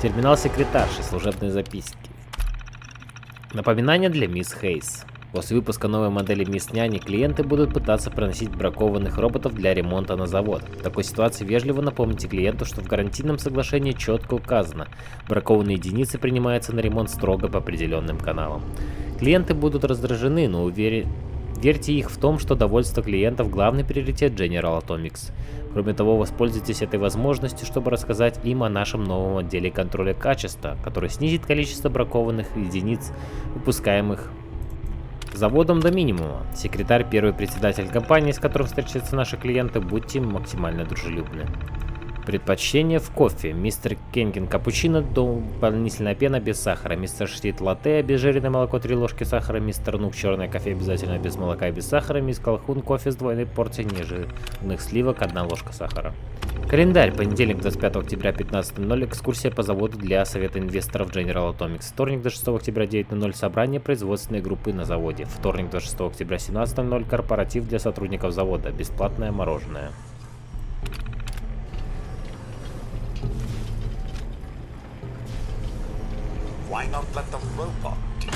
Терминал секретарши, служебные записки. Напоминание для мисс Хейс. После выпуска новой модели Мисс Няни клиенты будут пытаться проносить бракованных роботов для ремонта на завод. В такой ситуации вежливо напомните клиенту, что в гарантийном соглашении четко указано, бракованные единицы принимаются на ремонт строго по определенным каналам. Клиенты будут раздражены, но верьте их в том, что довольство клиентов – главный приоритет General Atomics. Кроме того, воспользуйтесь этой возможностью, чтобы рассказать им о нашем новом отделе контроля качества, который снизит количество бракованных единиц, выпускаемых заводом до минимума. Секретарь, первый председатель компании, с которым встречаются наши клиенты, будьте максимально дружелюбны. Предпочтение в кофе. Мистер Кенкин капучино, дополнительная пена без сахара. Мистер Штит латте, обезжиренное молоко 3 ложки сахара. Мистер Нук черное кофе обязательно без молока и без сахара. Мисс Колхун кофе с двойной порцией нежирных сливок 1 ложка сахара. Календарь. Понедельник, 25 октября, 15:00. Экскурсия по заводу для Совета инвесторов General Atomics. Вторник, 26 октября, 9:00. Собрание производственной группы на заводе. Вторник, 26 октября, 17:00. Корпоратив для сотрудников завода. Бесплатное мороженое. Why not let the robot do it?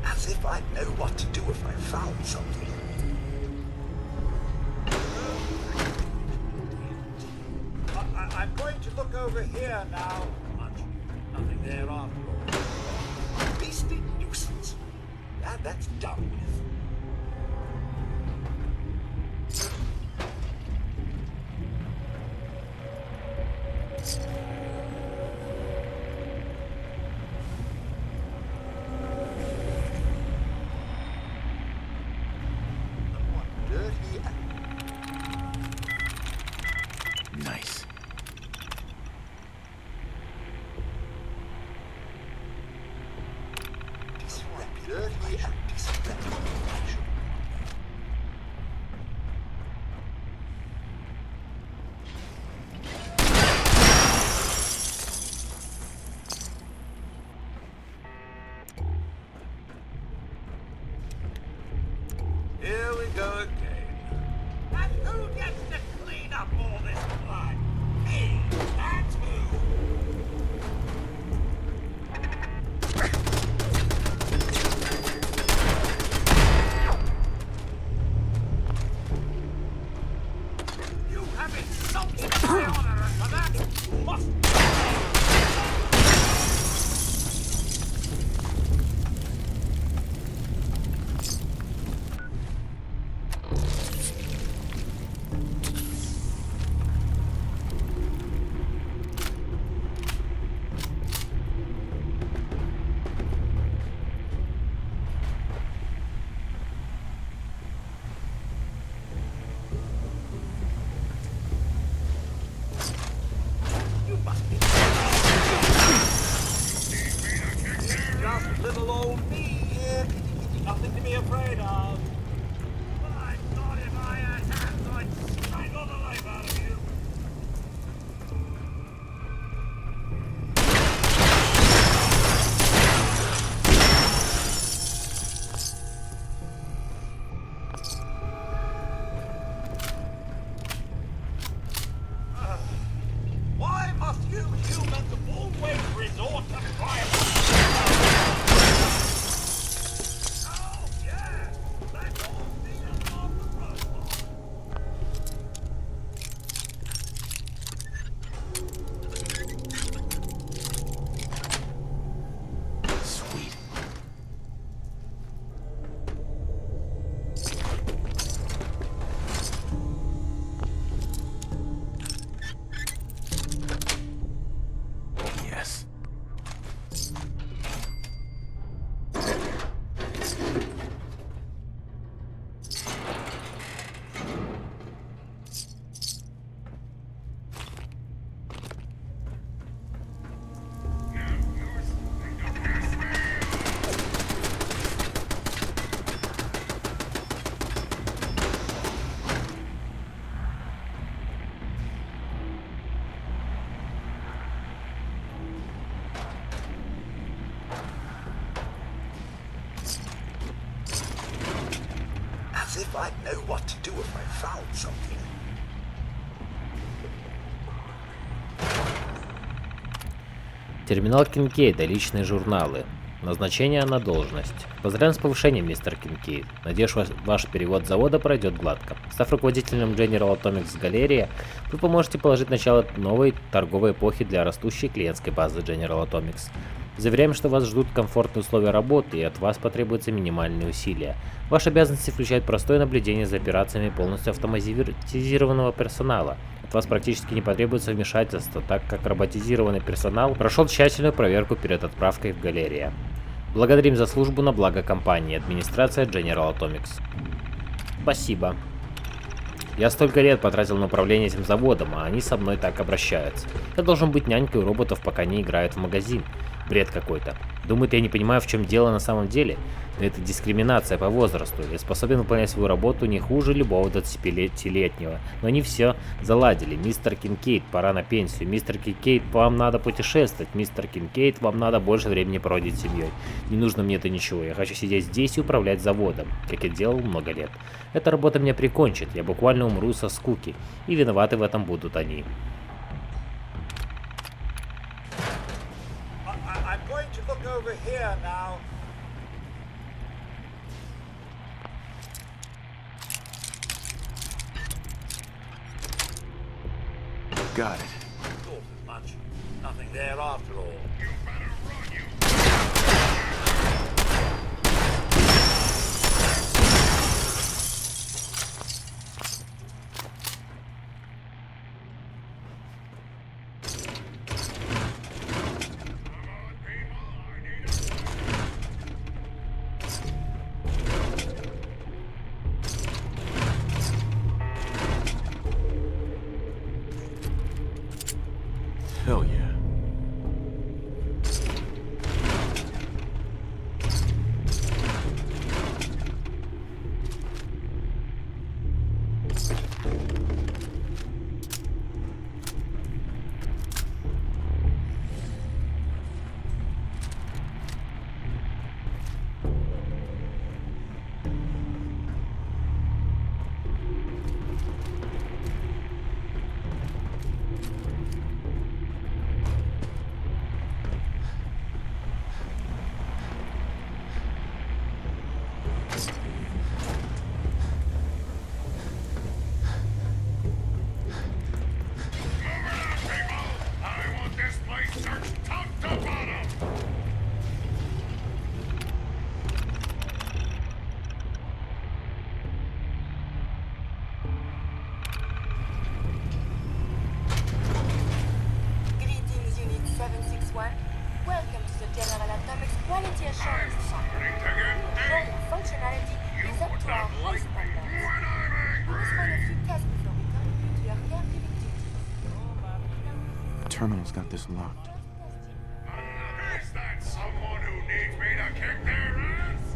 As if I know what to do if I found something. I'm going to look over here now. Nothing there after all. Beastly nuisance. That's done with. Nice. Disreputedly and disrespectfully. Here we go again. And who gets to clean up all this blood? Me, that's who. You have insulted my honor, and for that you must. Just little old me here. Nothing to be afraid of. I thought if I had hands, I'd strangle the life out of you. Why must you humans always resort to violence? Oh, yeah! Let's all see us on the robot! Sweet. Yes. As if I'd know what to do if I found something. Терминал Кинкейда, личные журналы. Назначение на должность. Поздравляем с повышением, мистер Кинкейд. Надеюсь, ваш перевод с завода пройдет гладко. Став руководителем General Atomics галерея, вы поможете положить начало новой торговой эпохи для растущей клиентской базы General Atomics. Заверяем, что вас ждут комфортные условия работы и от вас потребуются минимальные усилия. Ваши обязанности включают простое наблюдение за операциями полностью автоматизированного персонала. От вас практически не потребуется вмешательство, так как роботизированный персонал прошел тщательную проверку перед отправкой в галерею. Благодарим за службу на благо компании, администрация General Atomics. Спасибо. Я столько лет потратил на управление этим заводом, а они со мной так обращаются. Я должен быть нянькой у роботов, пока они играют в магазин. Бред какой-то. Думают, я не понимаю, в чем дело на самом деле? Да это дискриминация по возрасту. Я способен выполнять свою работу не хуже любого 25-летнего. Но они все заладили. Мистер Кинкейд, пора на пенсию. Мистер Кинкейд, вам надо путешествовать. Мистер Кинкейд, вам надо больше времени проводить с семьей. Не нужно мне это ничего. Я хочу сидеть здесь и управлять заводом, как я делал много лет. Эта работа меня прикончит. Я буквально умру со скуки. И виноваты в этом будут они. I'm going to look over here now. Got it. Thought as much. Nothing there after all. You better run, you. Hell yeah. Greetings, Unit 761. Welcome to the General Atomics Quality Assurance Center. Your functionality is up to our high standards. We must run a few tests before we contribute to your caregiving duties. The terminal's got this locked. Is that someone who needs me to kick their ass?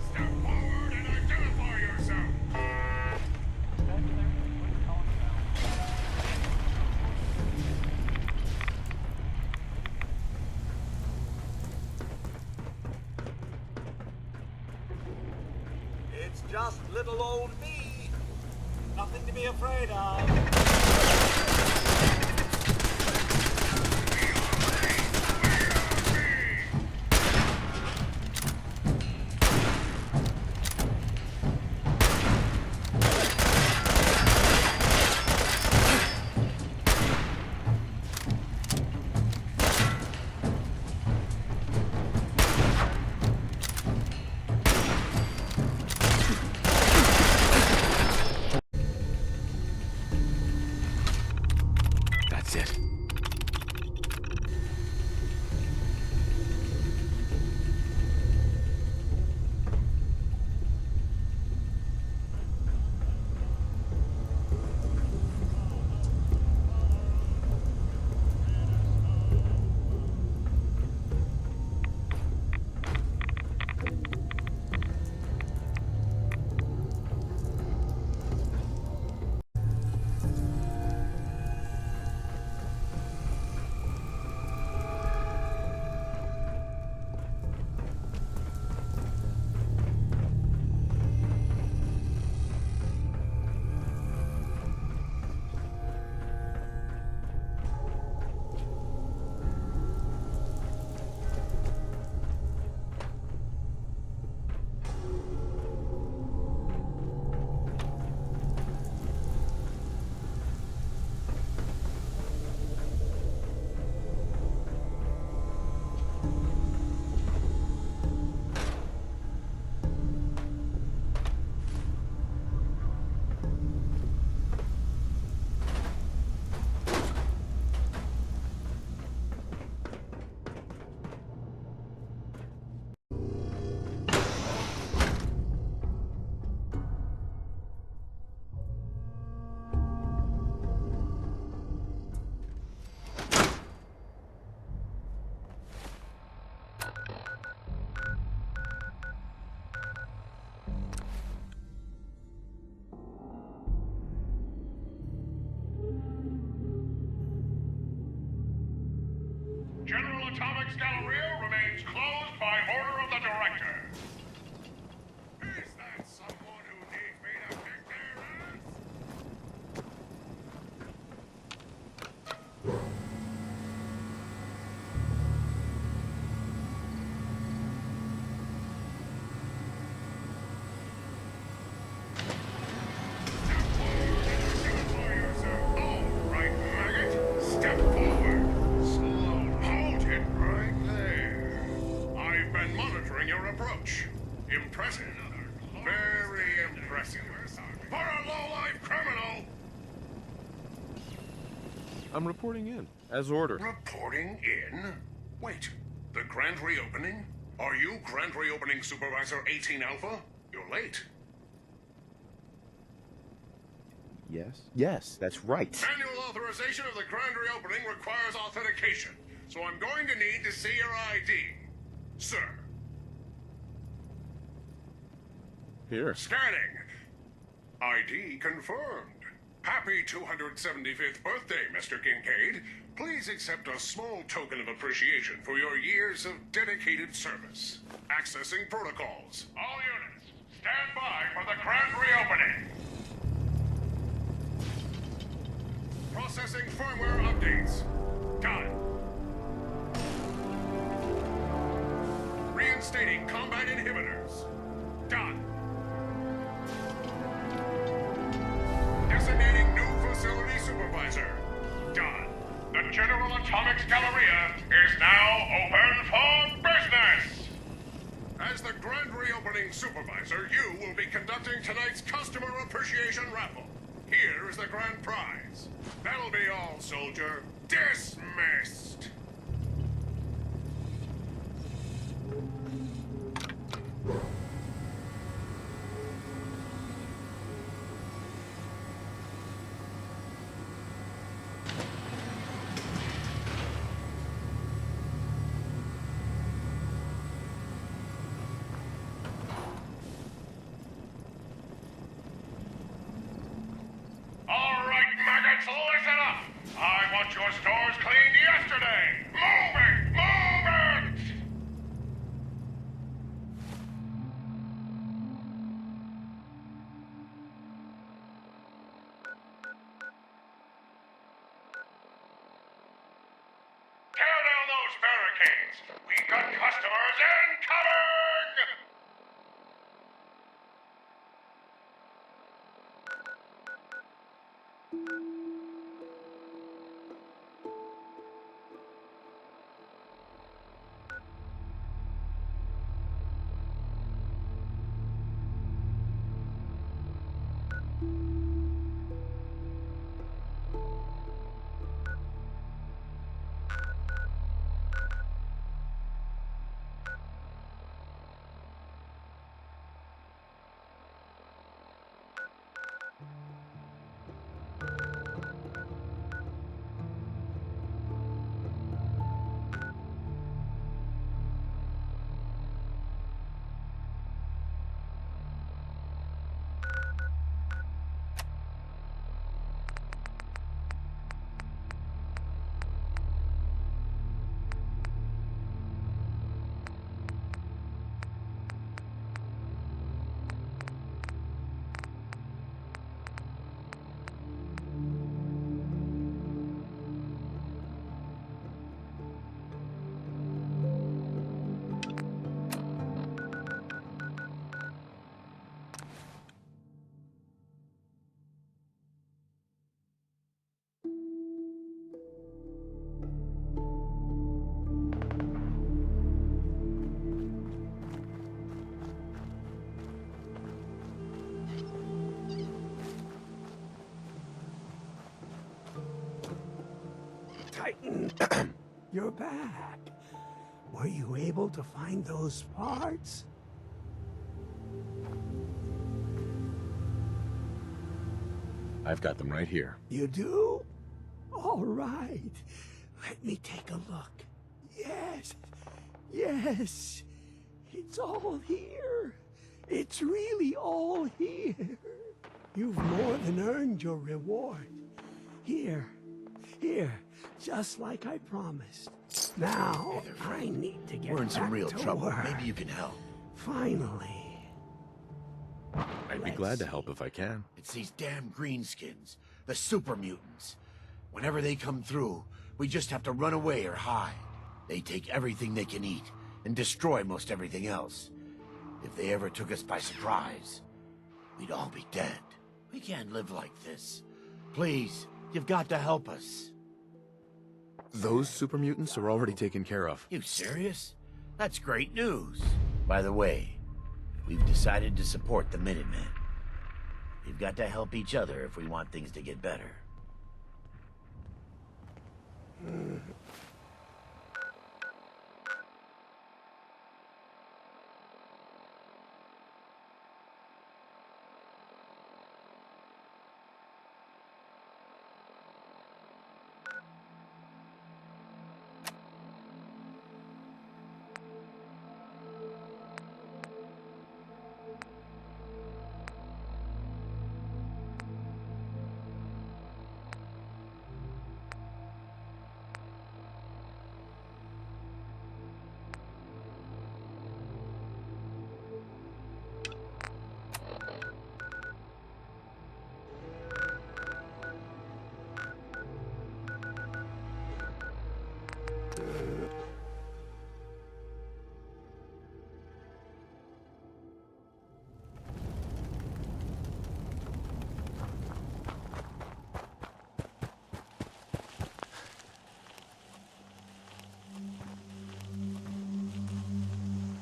Step forward and identify yourself. It's just little old me. Nothing to be afraid of. I'm reporting in, as ordered. Reporting in? Wait, the grand reopening? Are you Grand Reopening Supervisor 18 Alpha? You're late. Yes? Yes, that's right. Manual authorization of the grand reopening requires authentication, so I'm going to need to see your ID. Sir. Here. Scanning. ID confirmed. Happy 275th birthday, Mr. Kincaid. Please accept a small token of appreciation for your years of dedicated service. Accessing protocols. All units, stand by for the grand reopening. Processing firmware updates. Done. Reinstating combat inhibitors. Done. Designating new facility supervisor. Done. The General Atomics Galleria is now open for business. As the grand reopening supervisor, you will be conducting tonight's customer appreciation raffle. Here is the grand prize. That'll be all, soldier. Dismissed. All right, maggots, listen up. I want your stores cleaned yesterday. Move it! Move it! Tear down those barricades. We've got customers incoming! Titan, you're back. Were you able to find those parts? I've got them right here. You do? All right. Let me take a look. Yes. Yes. It's all here. It's really all here. You've more than earned your reward. Here. Here. Just like I promised. Now, I need to get We're in some back real to trouble. work. Maybe you can help. Finally. I'd be glad to help if I can. It's these damn greenskins, the super mutants. Whenever they come through, we just have to run away or hide. They take everything they can eat and destroy most everything else. If they ever took us by surprise, we'd all be dead. We can't live like this. Please, you've got to help us. Those super mutants are already taken care of. You serious? That's great news. By the way, we've decided to support the Minutemen. We've got to help each other if we want things to get better.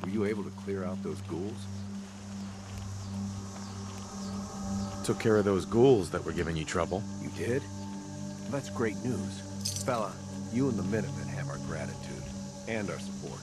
Were you able to clear out those ghouls? Took care of those ghouls that were giving you trouble. You did? Well, that's great news. Fella, you and the Minutemen have our gratitude. And our support.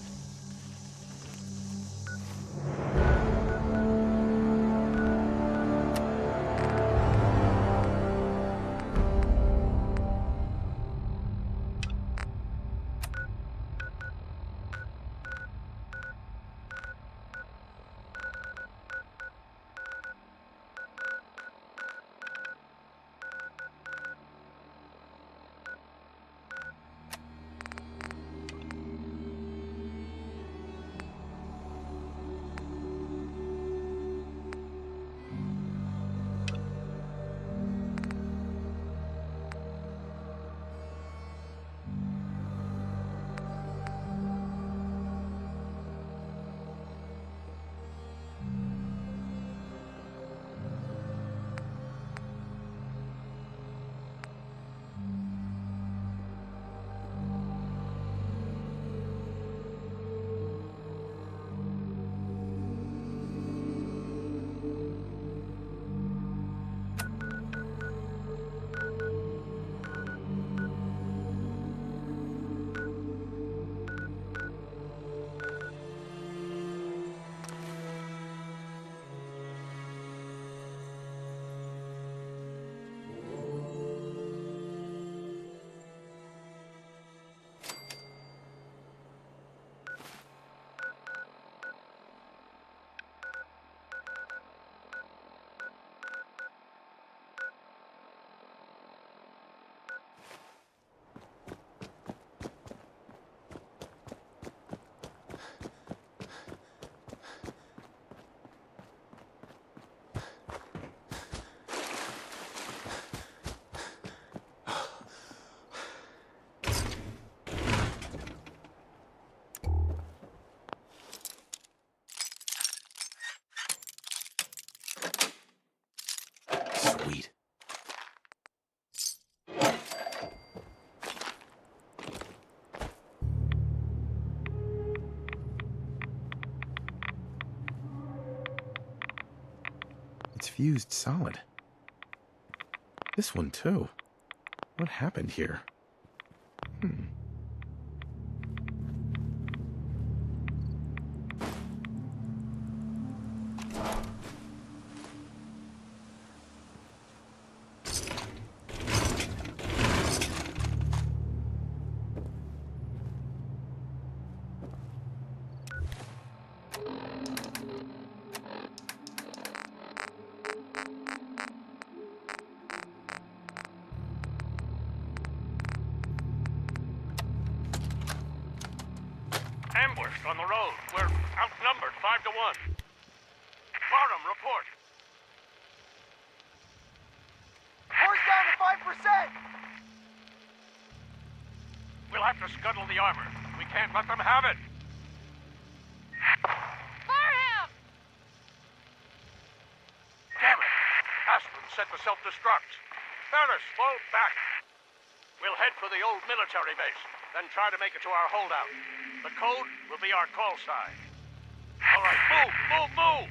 Sweet. It's fused solid. This one too. What happened here? Ambushed on the road. We're outnumbered 5-1. Barnum, report. Horse down to 5%! We'll have to scuttle the armor. We can't let them have it. Fire him! Damn it! Aspen set the self-destruct. Ferris, fall back. We'll head for the old military base, then try to make it to our holdout. The code will be our call sign. All right, move, move, move!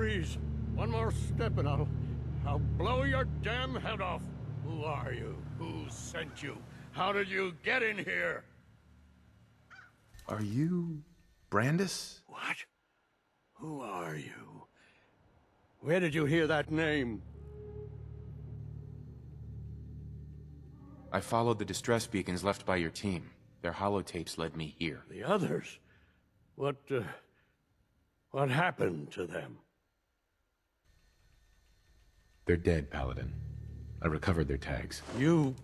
freeze. One more step and I'll blow your damn head off. Who are you? Who sent you? How did you get in here? Are you Brandis? What? Who are you? Where did you hear that name? I followed the distress beacons left by your team. Their holotapes led me here. The others? What happened to them? They're dead, Paladin. I recovered their tags. You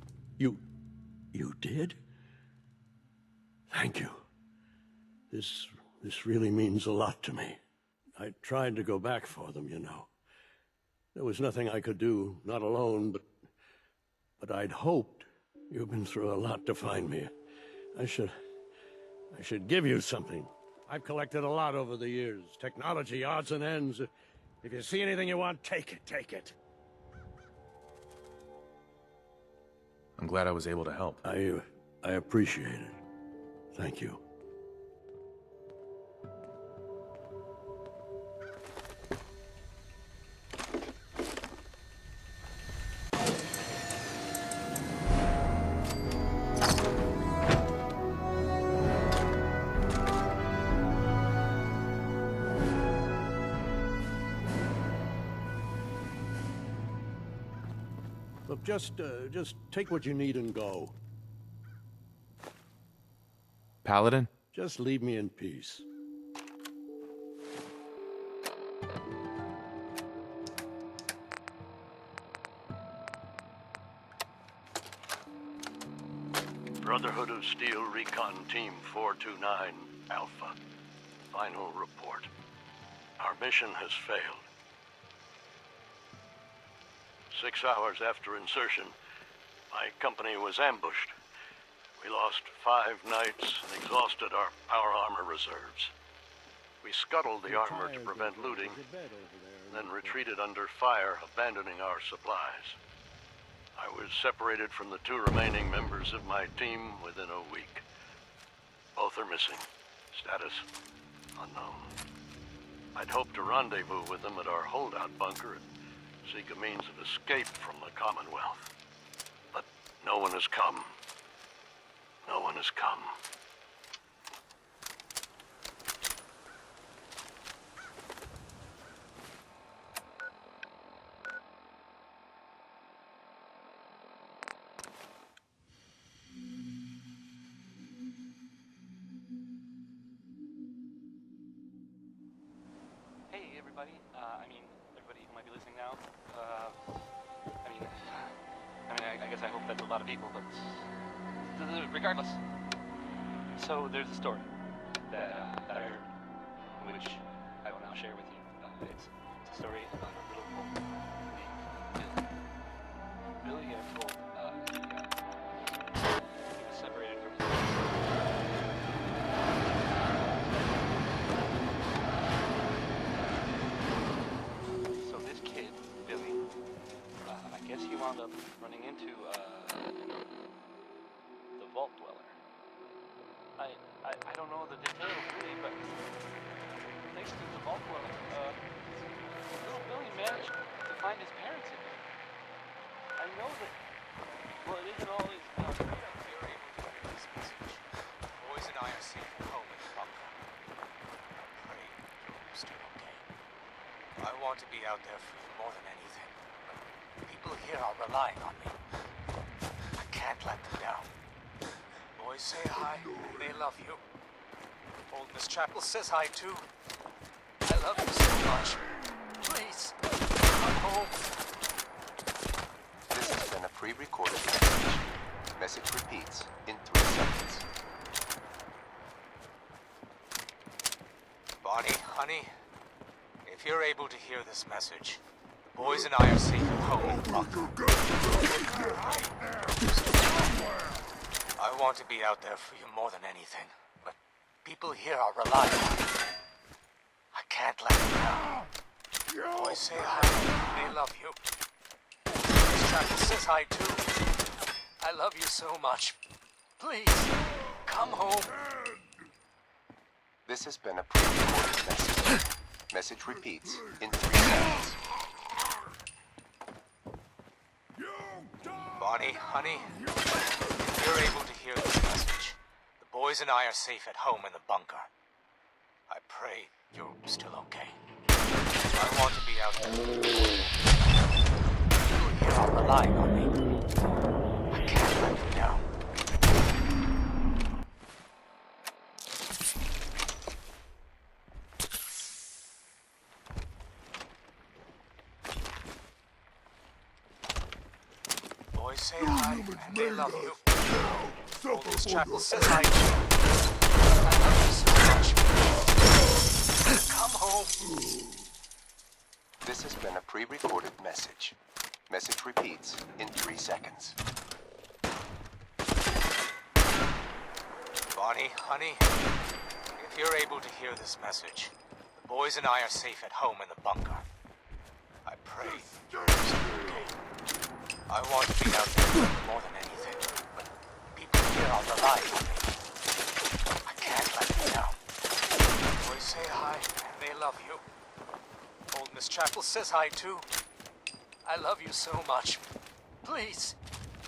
did? Thank you. This really means a lot to me. I tried to go back for them, you know. There was nothing I could do, not alone, but I'd hoped. You've been through a lot to find me. I should give you something. I've collected a lot over the years. Technology, odds and ends. If you see anything you want, take it. I'm glad I was able to help. I appreciate it. Thank you. Look, just take what you need and go. Paladin? Just leave me in peace. Brotherhood of Steel Recon Team 429 Alpha. Final report. Our mission has failed. 6 hours after insertion, my company was ambushed. We lost 5 knights and exhausted our power armor reserves. We scuttled the armor to prevent looting, then retreated under fire, abandoning our supplies. I was separated from the 2 remaining members of my team within a week. Both are missing. Status unknown. I'd hoped to rendezvous with them at our holdout bunker and seek a means of escape from the Commonwealth. But no one has come. No one has come. Hey, everybody. Everybody who might be listening now. I guess I hope that's a lot of people, but regardless. So there's a story that I heard, which I will now share with you. It's a story about a little boy named Billy. Billy, I'm told, he was separated from his So this kid, Billy, I guess he wound up running into the Vault Dweller. I don't know the details really, but thanks to the Vault Dweller, little Billy managed to find his parents again. I know that, well, it isn't always You're able to hear this message. Boys and I are safe at home in the bunker. I pray you're still okay. I want to be out there for you more than anything. But people here are relying on me. I can't let them down. Boys say hi. They love you. Old Miss Chapel says hi too. I love you so much. Please, come home. This has been a pre-recorded message. Message repeats in 3 seconds. Bonnie, honey, if you're able to hear this message, the boys and I are safe at home in the bunker. I want to be out there for you more than anything, but people here are relying on me. I can't let them down. Boys say hi. They love you. Miss Chapel says hi too. I love you so much. Please, come home. This has been a pre-recorded message. Message repeats in 3 seconds. Bonnie, honey, if you're able to hear this message, the boys and I are safe at home in the bunker. I pray you're still okay. I want to be out there. You're relying on me. I can't let you down. Boys say hi, and they love you. Old Chapel says hi too. I love you so much. Come home. This has been a pre-recorded message. Message repeats in 3 seconds. Bonnie, honey, if you're able to hear this message, the boys and I are safe at home in the bunker. I pray you're still okay. I want to be out there more than anything, but people here are relying on me. I can't let them down. Boys say hi, and they love you. Old Miss Chapel says hi too. I love you so much. Please,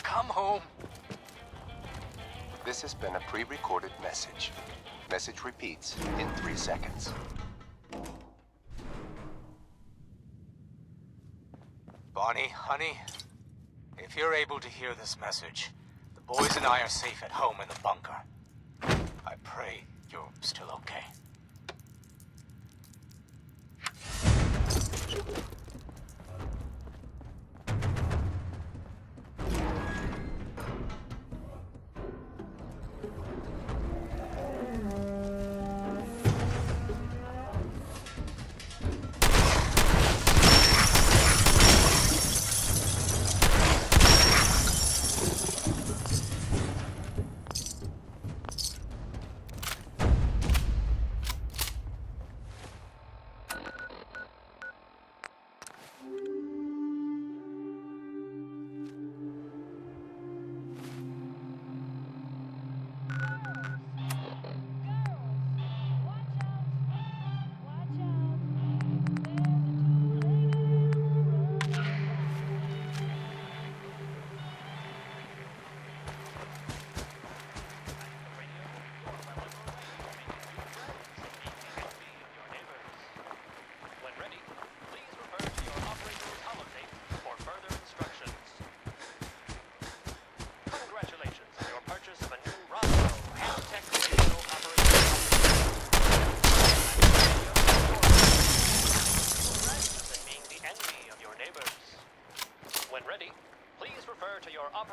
come home. This has been a pre-recorded message. Message repeats in 3 seconds. Bonnie, honey, if you're able to hear this message, the boys and I are safe at home in the bunker. I pray you're still okay.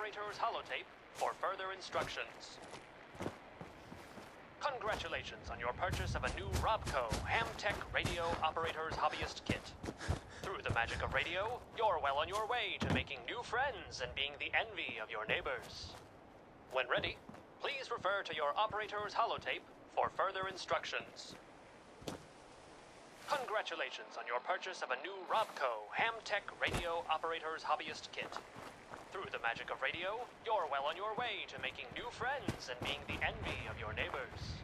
operator's holotape for further instructions. Congratulations on your purchase of a new Robco Hamtech Radio Operator's Hobbyist Kit. Through the magic of radio, you're well on your way to making new friends and being the envy of your neighbors. When ready, please refer to your operator's holotape for further instructions. Congratulations on your purchase of a new Robco Hamtech Radio Operator's Hobbyist Kit. Through the magic of radio, you're well on your way to making new friends and being the envy of your neighbors.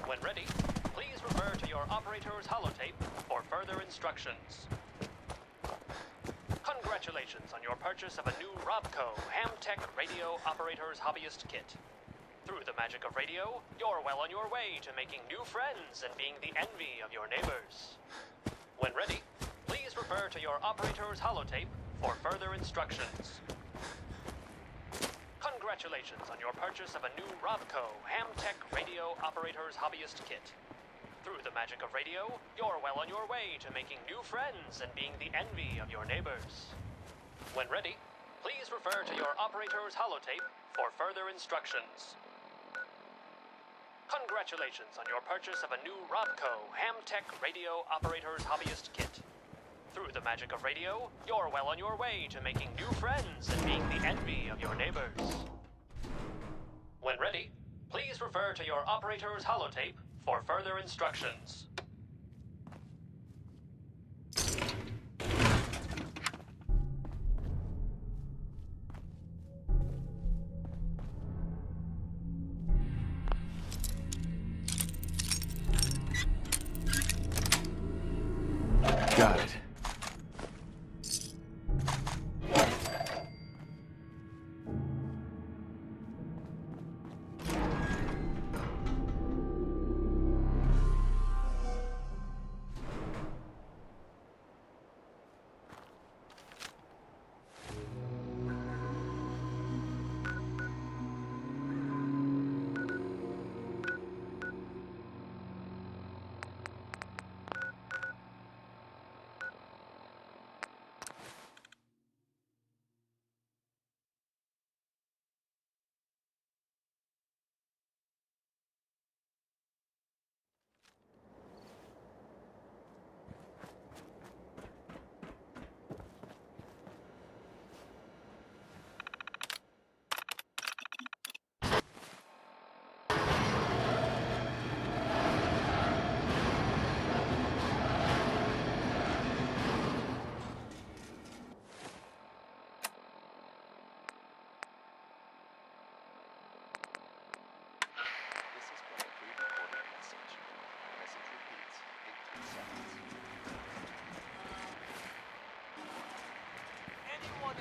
When ready, please refer to your operator's holotape for further instructions. Congratulations on your purchase of a new Robco Hamtech Radio Operator's Hobbyist Kit. Through the magic of radio, you're well on your way to making new friends and being the envy of your neighbors. When ready, please refer to your operator's holotape for further instructions. Congratulations on your purchase of a new Robco Hamtech Radio Operator's Hobbyist Kit. Through the magic of radio, you're well on your way to making new friends and being the envy of your neighbors. When ready, please refer to your operator's holotape for further instructions. Congratulations on your purchase of a new Robco Hamtech Radio Operator's Hobbyist Kit. Through the magic of radio, you're well on your way to making new friends and being the envy of your neighbors. When ready, please refer to your operator's holotape for further instructions.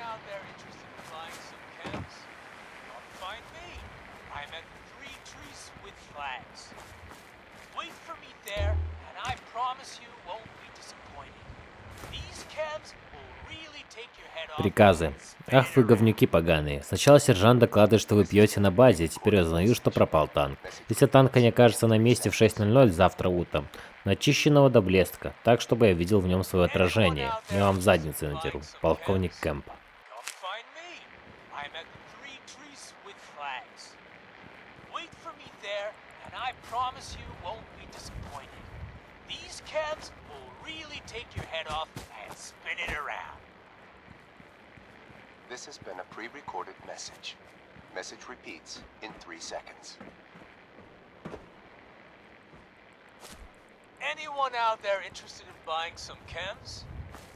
out there interested in buying some chems? Come find me. I'm at the Three Trees with Flags. Wait for me there, and I promise you won't be disappointed. These chems will really take your head off. Приказы. Ах вы говнюки поганые. Сначала сержант докладывает, что вы пьете на базе, а теперь я узнаю, что пропал танк. Если танка не окажется на месте в 6:00 завтра утром, начищенного до блеска, так, чтобы я видел в нем свое отражение. Я вам в заднице надеру. Полковник Кэмп. Come find me. I'm at the Three Trees with Flags. Wait for me there, and I promise you won't be disappointed. These chems will really take your head off and spin it around. This has been a pre-recorded message. Message repeats in 3 seconds. Anyone out there interested in buying some chems?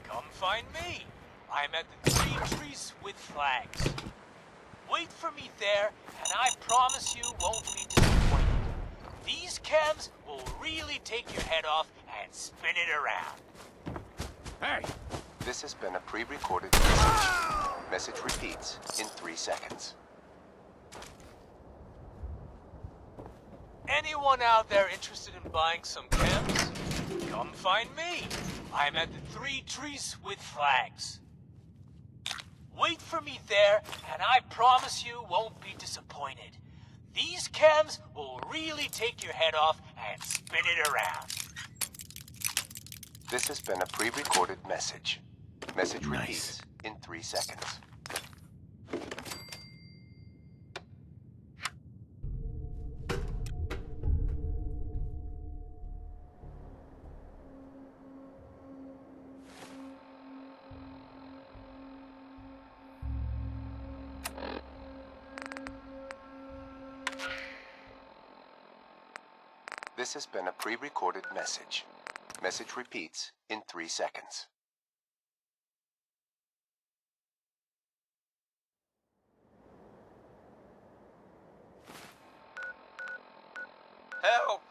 Come find me. I'm at the Three Trees with Flags. Wait for me there, and I promise you won't be disappointed. These chems will really take your head off and spin it around. Hey! This has been a pre-recorded message. Message repeats in 3 seconds. Anyone out there interested in buying some chems? Come find me. I'm at the Three Trees with Flags. Wait for me there, and I promise you won't be disappointed. These chems will really take your head off and spin it around. This has been a pre-recorded message. Message repeats in 3 seconds. This has been a pre-recorded message. Message repeats in 3 seconds. Help!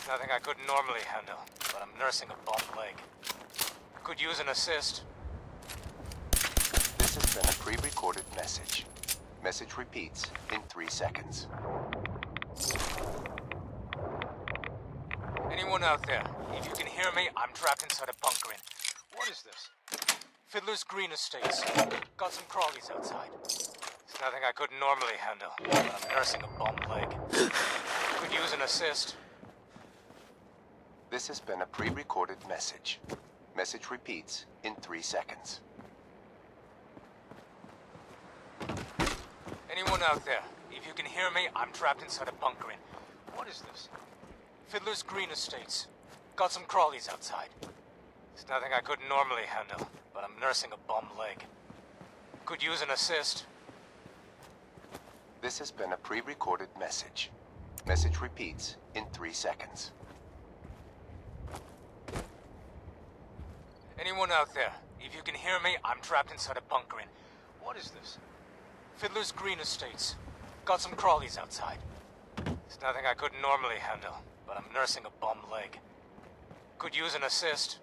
Nothing I couldn't normally handle, but I'm nursing a bum leg. Could use an assist. This has been a pre-recorded message. Message repeats in 3 seconds. Anyone out there? If you can hear me, I'm trapped inside a bunker in... What is this? Fiddler's Green Estates. Got some crawlies outside. It's nothing I couldn't normally handle, but I'm nursing a bum leg. Could use an assist. This has been a pre-recorded message. Message repeats in 3 seconds. Anyone out there? If you can hear me, I'm trapped inside a bunker in... What is this? Fiddler's Green Estates. Got some crawlies outside. It's nothing I couldn't normally handle, but I'm nursing a bum leg. Could use an assist. This has been a pre-recorded message. Message repeats in 3 seconds. Anyone out there? If you can hear me, I'm trapped inside a bunker in... What is this? Fiddler's Green Estates. Got some crawlies outside. It's nothing I couldn't normally handle, but I'm nursing a bum leg. Could use an assist.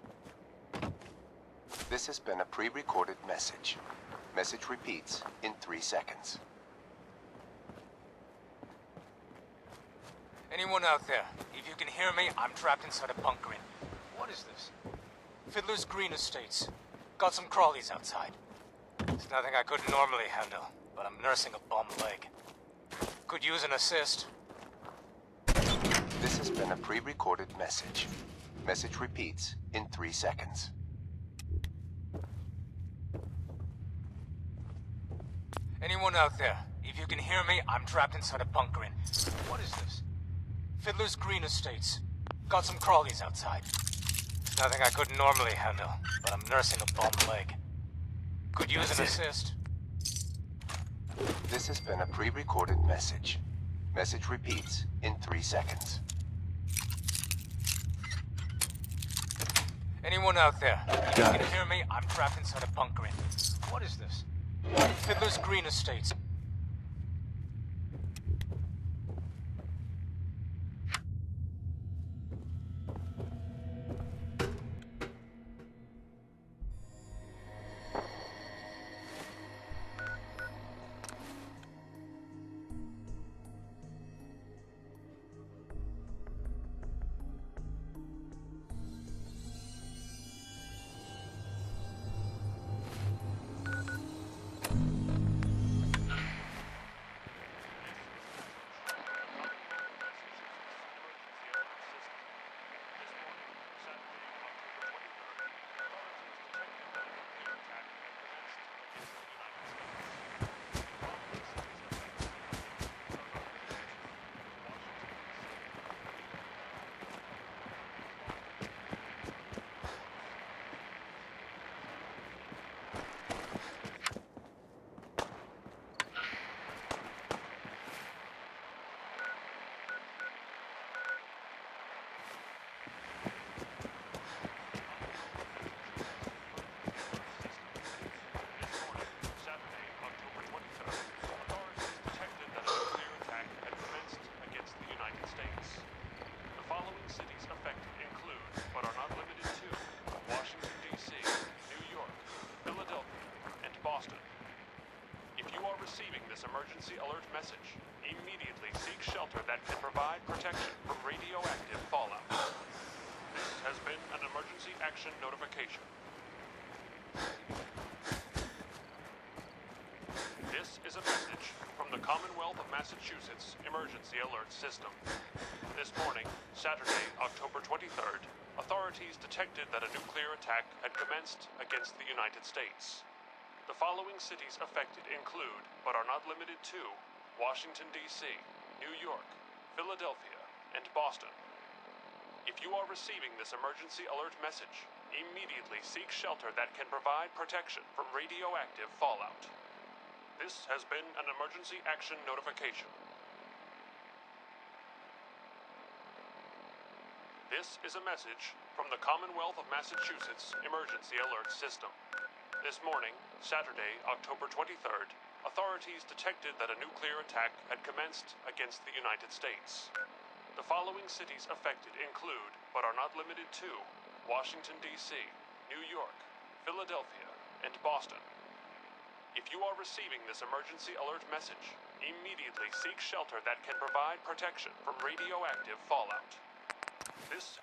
This has been a pre-recorded message. Message repeats in 3 seconds. Anyone out there? If you can hear me, I'm trapped inside a bunker in... What is this? Fiddler's Green Estates. Got some crawlies outside. It's nothing I couldn't normally handle, but I'm nursing a bum leg. Could use an assist. This has been a pre-recorded message. Message repeats in 3 seconds. Anyone out there? If you can hear me, I'm trapped inside a bunker in... What is this? Fiddler's Green Estates. Got some crawlies outside. Nothing I couldn't normally handle, but I'm nursing a bum leg. Could use an assist. This has been a pre-recorded message. Message repeats in 3 seconds. Anyone out there? You can hear me? I'm trapped inside a bunker in... What is this? Fiddler's Green Estates. Emergency alert message. Immediately seek shelter that can provide protection from radioactive fallout. This has been an emergency action notification. This is a message from the Commonwealth of Massachusetts Emergency Alert System. This morning, Saturday, October 23rd, authorities detected that a nuclear attack had commenced against the United States. The following cities affected include, but are not limited to, Washington, D.C., New York, Philadelphia, and Boston. If you are receiving this emergency alert message, immediately seek shelter that can provide protection from radioactive fallout. This has been an emergency action notification. This is a message from the Commonwealth of Massachusetts Emergency Alert System. This morning, Saturday, October 23rd, authorities detected that a nuclear attack had commenced against the United States. The following cities affected include, but are not limited to, Washington, D.C., New York, Philadelphia, and Boston. If you are receiving this emergency alert message, immediately seek shelter that can provide protection from radioactive fallout. This...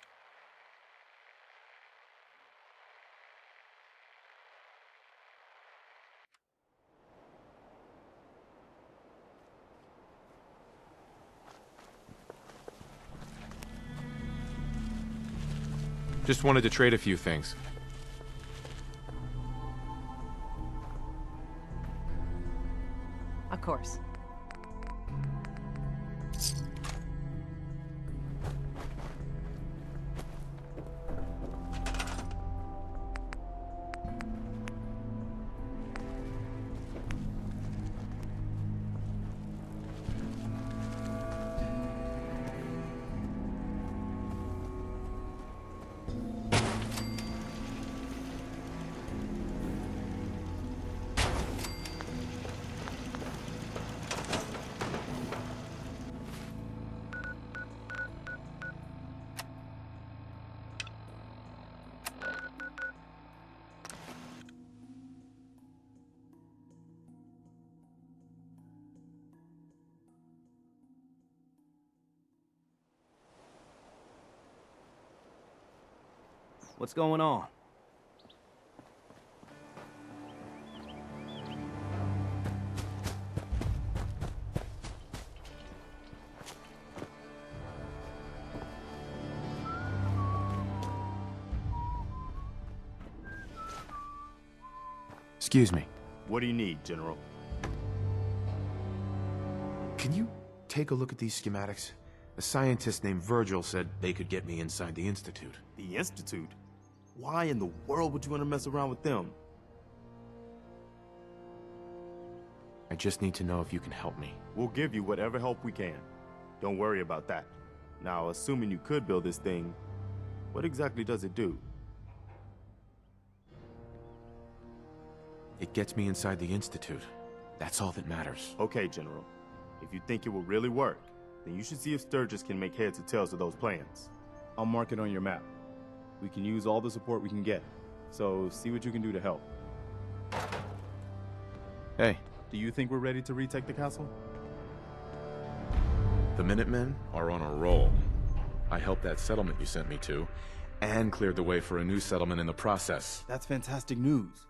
Just wanted to trade a few things. Of course. What's going on? Excuse me. What do you need, General? Can you take a look at these schematics? A scientist named Virgil said they could get me inside the Institute. The Institute? Why in the world would you want to mess around with them? I just need to know if you can help me. We'll give you whatever help we can. Don't worry about that. Now, assuming you could build this thing, what exactly does it do? It gets me inside the Institute. That's all that matters. Okay, General. If you think it will really work, then you should see if Sturgis can make heads or tails of those plans. I'll mark it on your map. We can use all the support we can get, so see what you can do to help. Hey. Do you think we're ready to retake the castle? The Minutemen are on a roll. I helped that settlement you sent me to, and cleared the way for a new settlement in the process. That's fantastic news.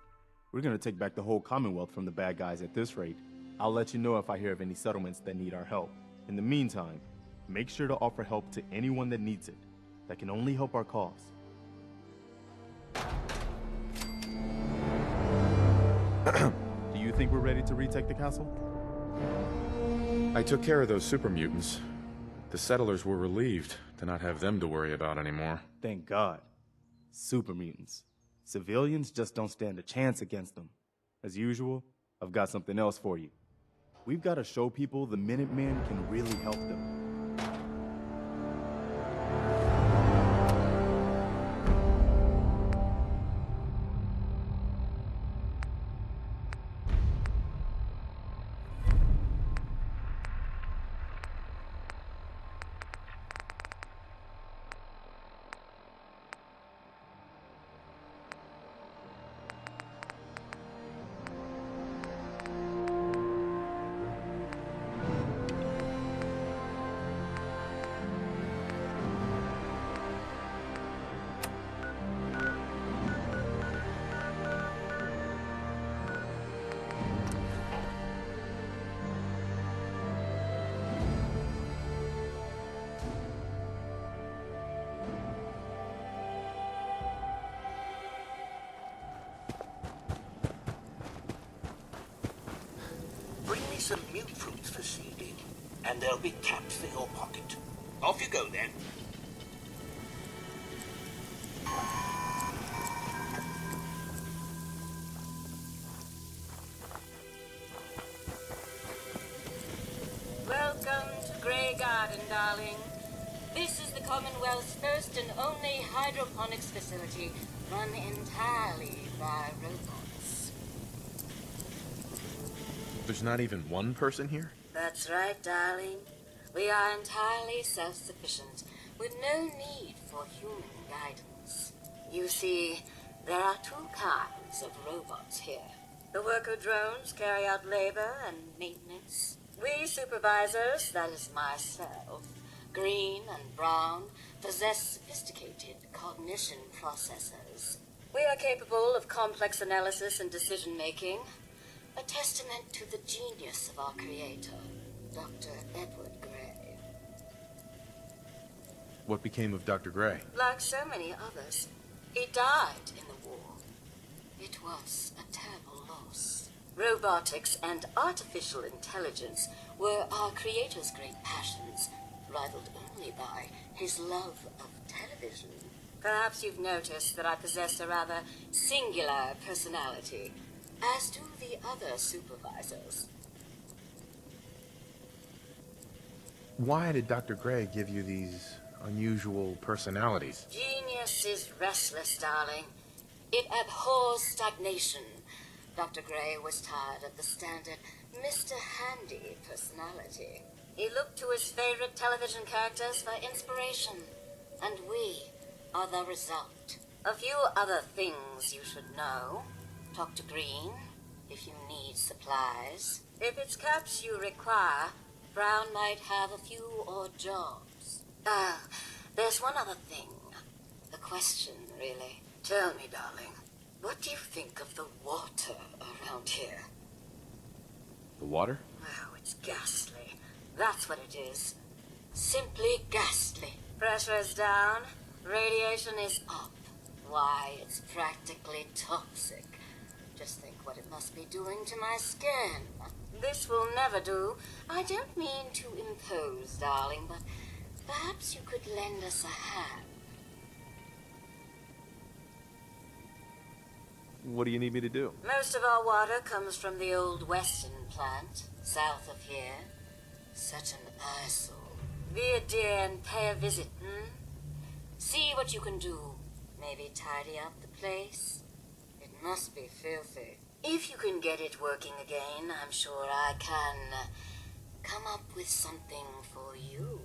We're gonna take back the whole Commonwealth from the bad guys at this rate. I'll let you know if I hear of any settlements that need our help. In the meantime, make sure to offer help to anyone that needs it. That can only help our cause. Do you think we're ready to retake the castle? I took care of those super mutants. The settlers were relieved to not have them to worry about anymore. Thank God. Super mutants. Civilians just don't stand a chance against them. As usual, I've got something else for you. We've got to show people the Minutemen can really help them. Bring me some mute fruits for seeding, and there'll be caps for your pocket. Off you go, then. Welcome to Grey Garden, darling. This is the Commonwealth's first and only hydroponics facility, run entirely by robots. There's not even one person here? That's right, darling. We are entirely self-sufficient, with no need for human guidance. You see, there are two kinds of robots here. The worker drones carry out labor and maintenance. We supervisors, that is myself, green and brown, possess sophisticated cognition processors. We are capable of complex analysis and decision-making, a testament to the genius of our creator, Dr. Edward Gray. What became of Dr. Gray? Like so many others, he died in the war. It was a terrible loss. Robotics and artificial intelligence were our creator's great passions, rivaled only by his love of television. Perhaps you've noticed that I possess a rather singular personality, as do the other supervisors. Why did Dr. Gray give you these unusual personalities? Genius is restless, darling. It abhors stagnation. Dr. Gray was tired of the standard Mr. Handy personality. He looked to his favorite television characters for inspiration, and we are the result. A few other things you should know. Talk to Green if you need supplies. If it's caps you require, Brown might have a few odd jobs. There's one other thing. A question, really. Tell me, darling, what do you think of the water around here? The water? Oh, it's ghastly. That's what it is. Simply ghastly. Pressure is down. Radiation is up. Why, it's practically toxic. Just think what it must be doing to my skin. This will never do. I don't mean to impose, darling, but Perhaps you could lend us a hand. What do you need me to do? Most of our water comes from the old Western plant, south of here. Such an eyesore. Be a dear and pay a visit, See what you can do. Maybe tidy up the place. It must be filthy. If you can get it working again, I'm sure I can come up with something for you.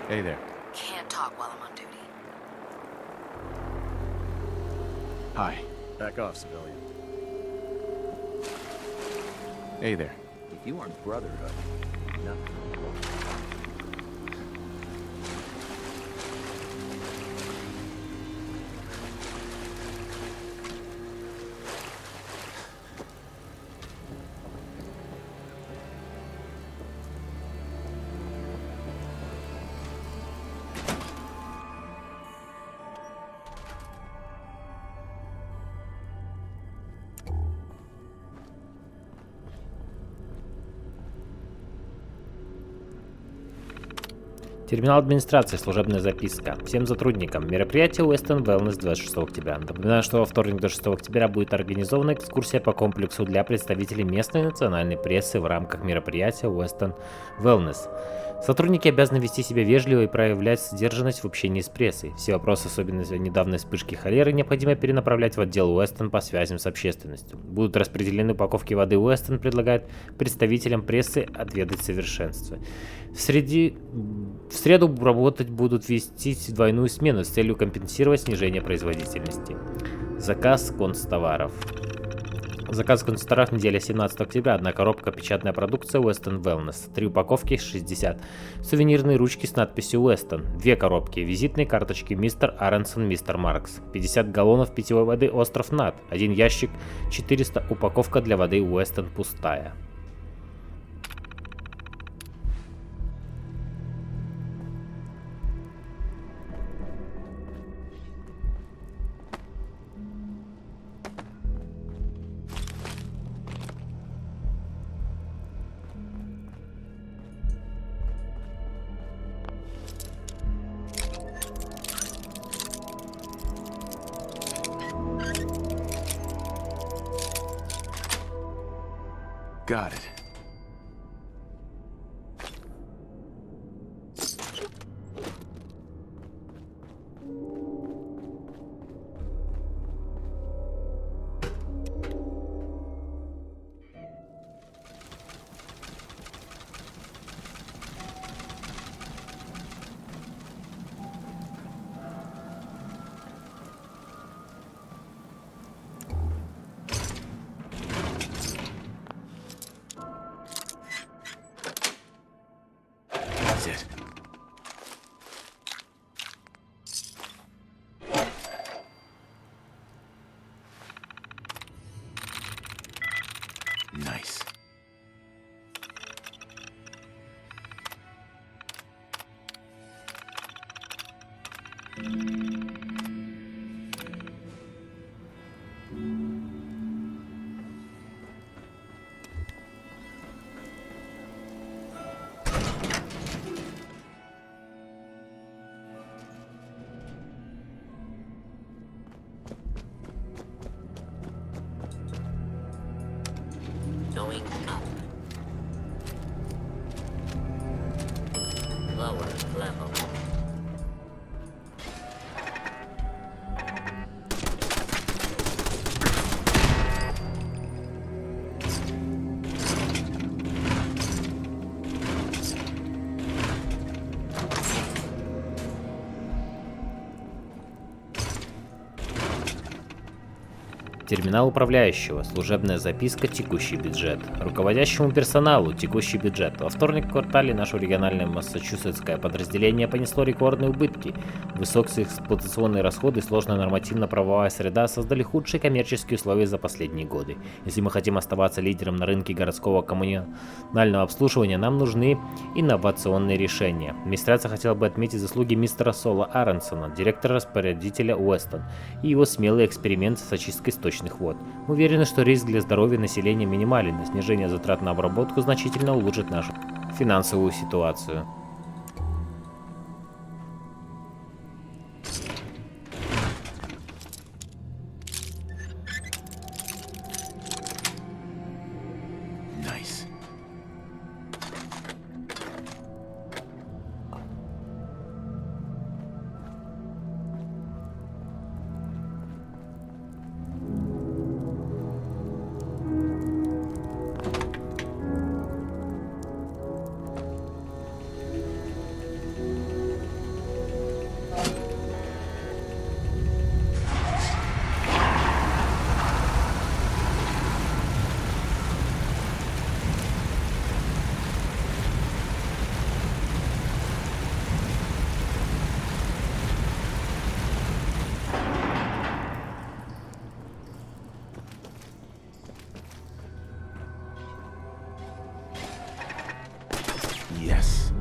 Hey there. Can't talk while I'm on duty. Hi. Back off, civilian. Hey there. If you aren't Brotherhood, nothing. Терминал администрации, служебная записка. Всем сотрудникам. Мероприятие Western Wellness 26 октября. Напоминаю, что во вторник 26 октября будет организована экскурсия по комплексу для представителей местной и национальной прессы в рамках мероприятия Western Wellness. Сотрудники обязаны вести себя вежливо и проявлять сдержанность в общении с прессой. Все вопросы, особенно из-за недавней вспышки холеры, необходимо перенаправлять в отдел Western по связям с общественностью. Будут распределены упаковки воды Western, предлагает представителям прессы отведать совершенство. В среду работать будут вести двойную смену с целью компенсировать снижение производительности. Заказ концтоваров. Заказ концтоваров неделя 17 октября. 1 коробка печатная продукция Western Wellness. 3 упаковки 60. Сувенирные ручки с надписью Western. 2 коробки. Визитные карточки Мистер Аренсон, Мистер Маркс. 50 галлонов питьевой воды Остров Над. 1 ящик 400. Упаковка для воды Western пустая. Got it. That's it. Nice. Going up. Lower level. Терминал управляющего, служебная записка, текущий бюджет. Руководящему персоналу, текущий бюджет. Во вторник в квартале наше региональное массачусетское подразделение понесло рекордные убытки. Высокие эксплуатационные расходы и сложная нормативно-правовая среда создали худшие коммерческие условия за последние годы. Если мы хотим оставаться лидером на рынке городского коммунального обслуживания, нам нужны инновационные решения. Администрация хотела бы отметить заслуги мистера Сола Аронсона, директора-распорядителя Уэстон, и его смелые эксперименты с очисткой источников вод. Мы уверены, что риск для здоровья населения минимален, и снижение затрат на обработку значительно улучшит нашу финансовую ситуацию. Nice. Yes.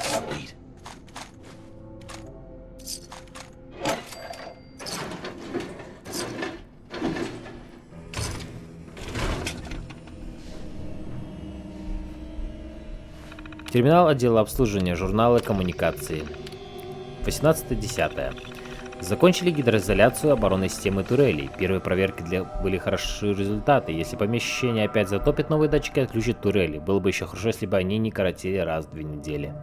Sweet. Терминал отдела обслуживания, журналы, коммуникации. 18.10. Закончили гидроизоляцию оборонной системы турелей. Первые проверки были хорошие результаты. Если помещение опять затопит, новые датчики отключат турели. Было бы еще хорошо, если бы они не коротили раз в 2 недели.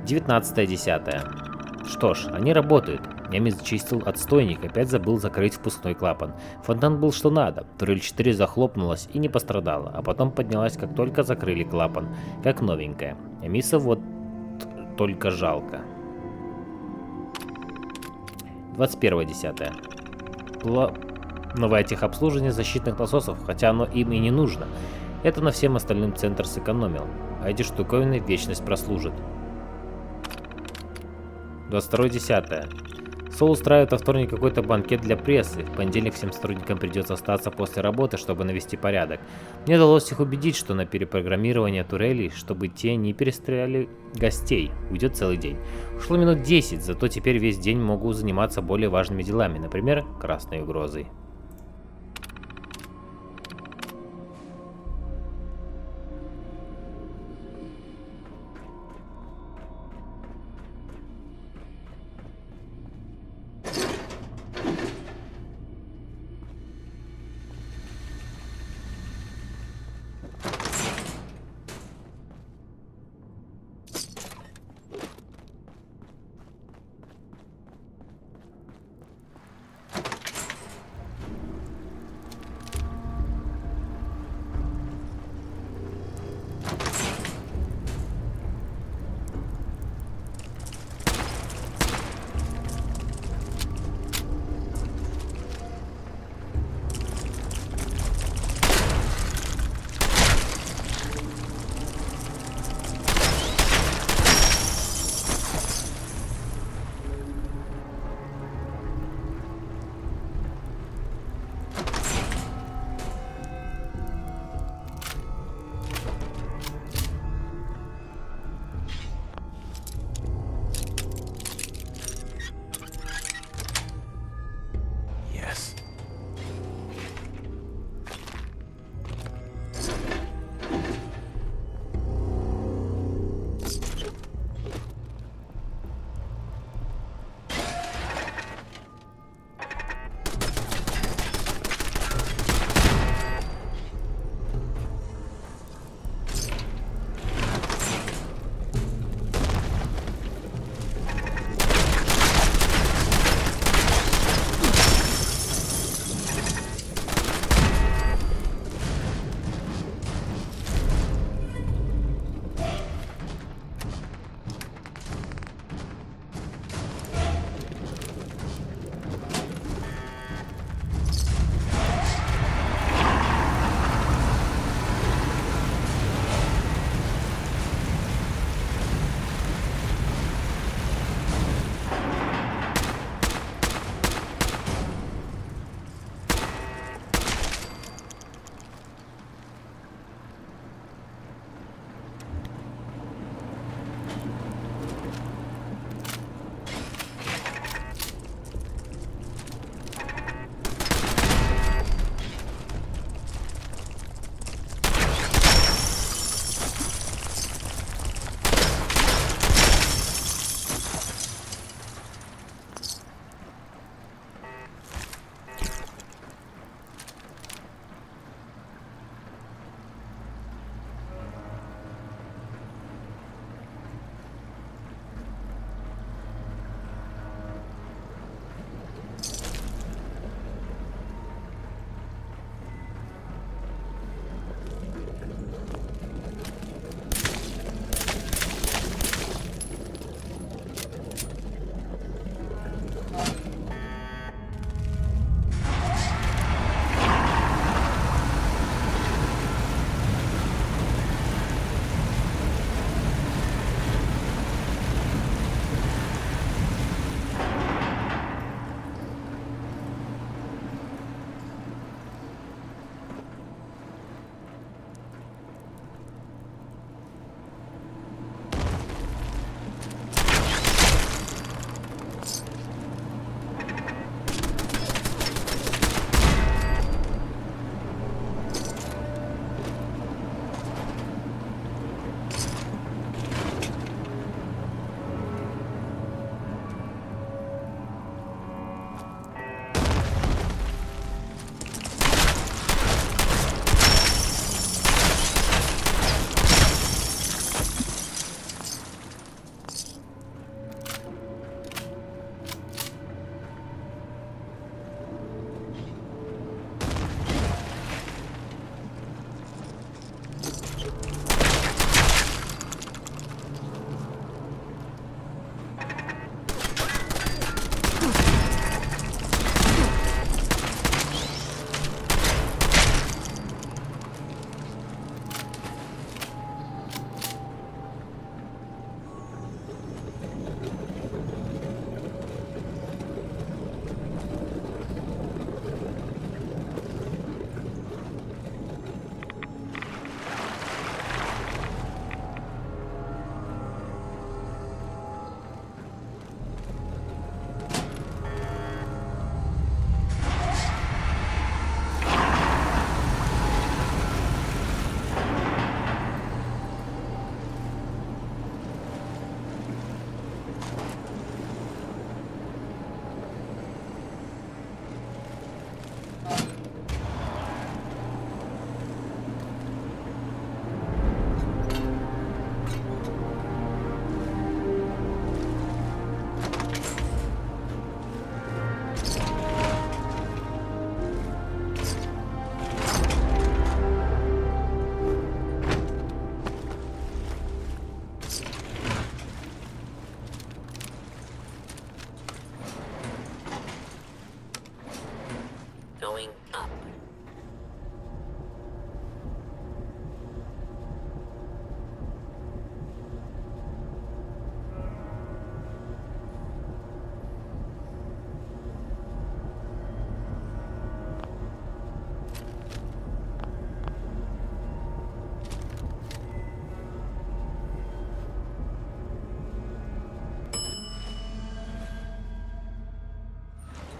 19.10. Что ж, они работают. Немец зачистил отстойник, опять забыл закрыть впускной клапан. Фонтан был что надо. Турель 4 захлопнулась и не пострадала, а потом поднялась, как только закрыли клапан, как новенькая. Эмиса вот только жалко. 21.10. Новое техобслуживание защитных насосов, хотя оно им и не нужно. Это на всем остальным центр сэкономил, а эти штуковины вечность прослужат. 22.10. Сол устраивает во вторник какой-то банкет для прессы. В понедельник всем сотрудникам придется остаться после работы, чтобы навести порядок. Мне удалось их убедить, что на перепрограммирование турелей, чтобы те не перестреляли гостей, уйдет целый день. Ушло минут 10, зато теперь весь день могу заниматься более важными делами, например, красной угрозой.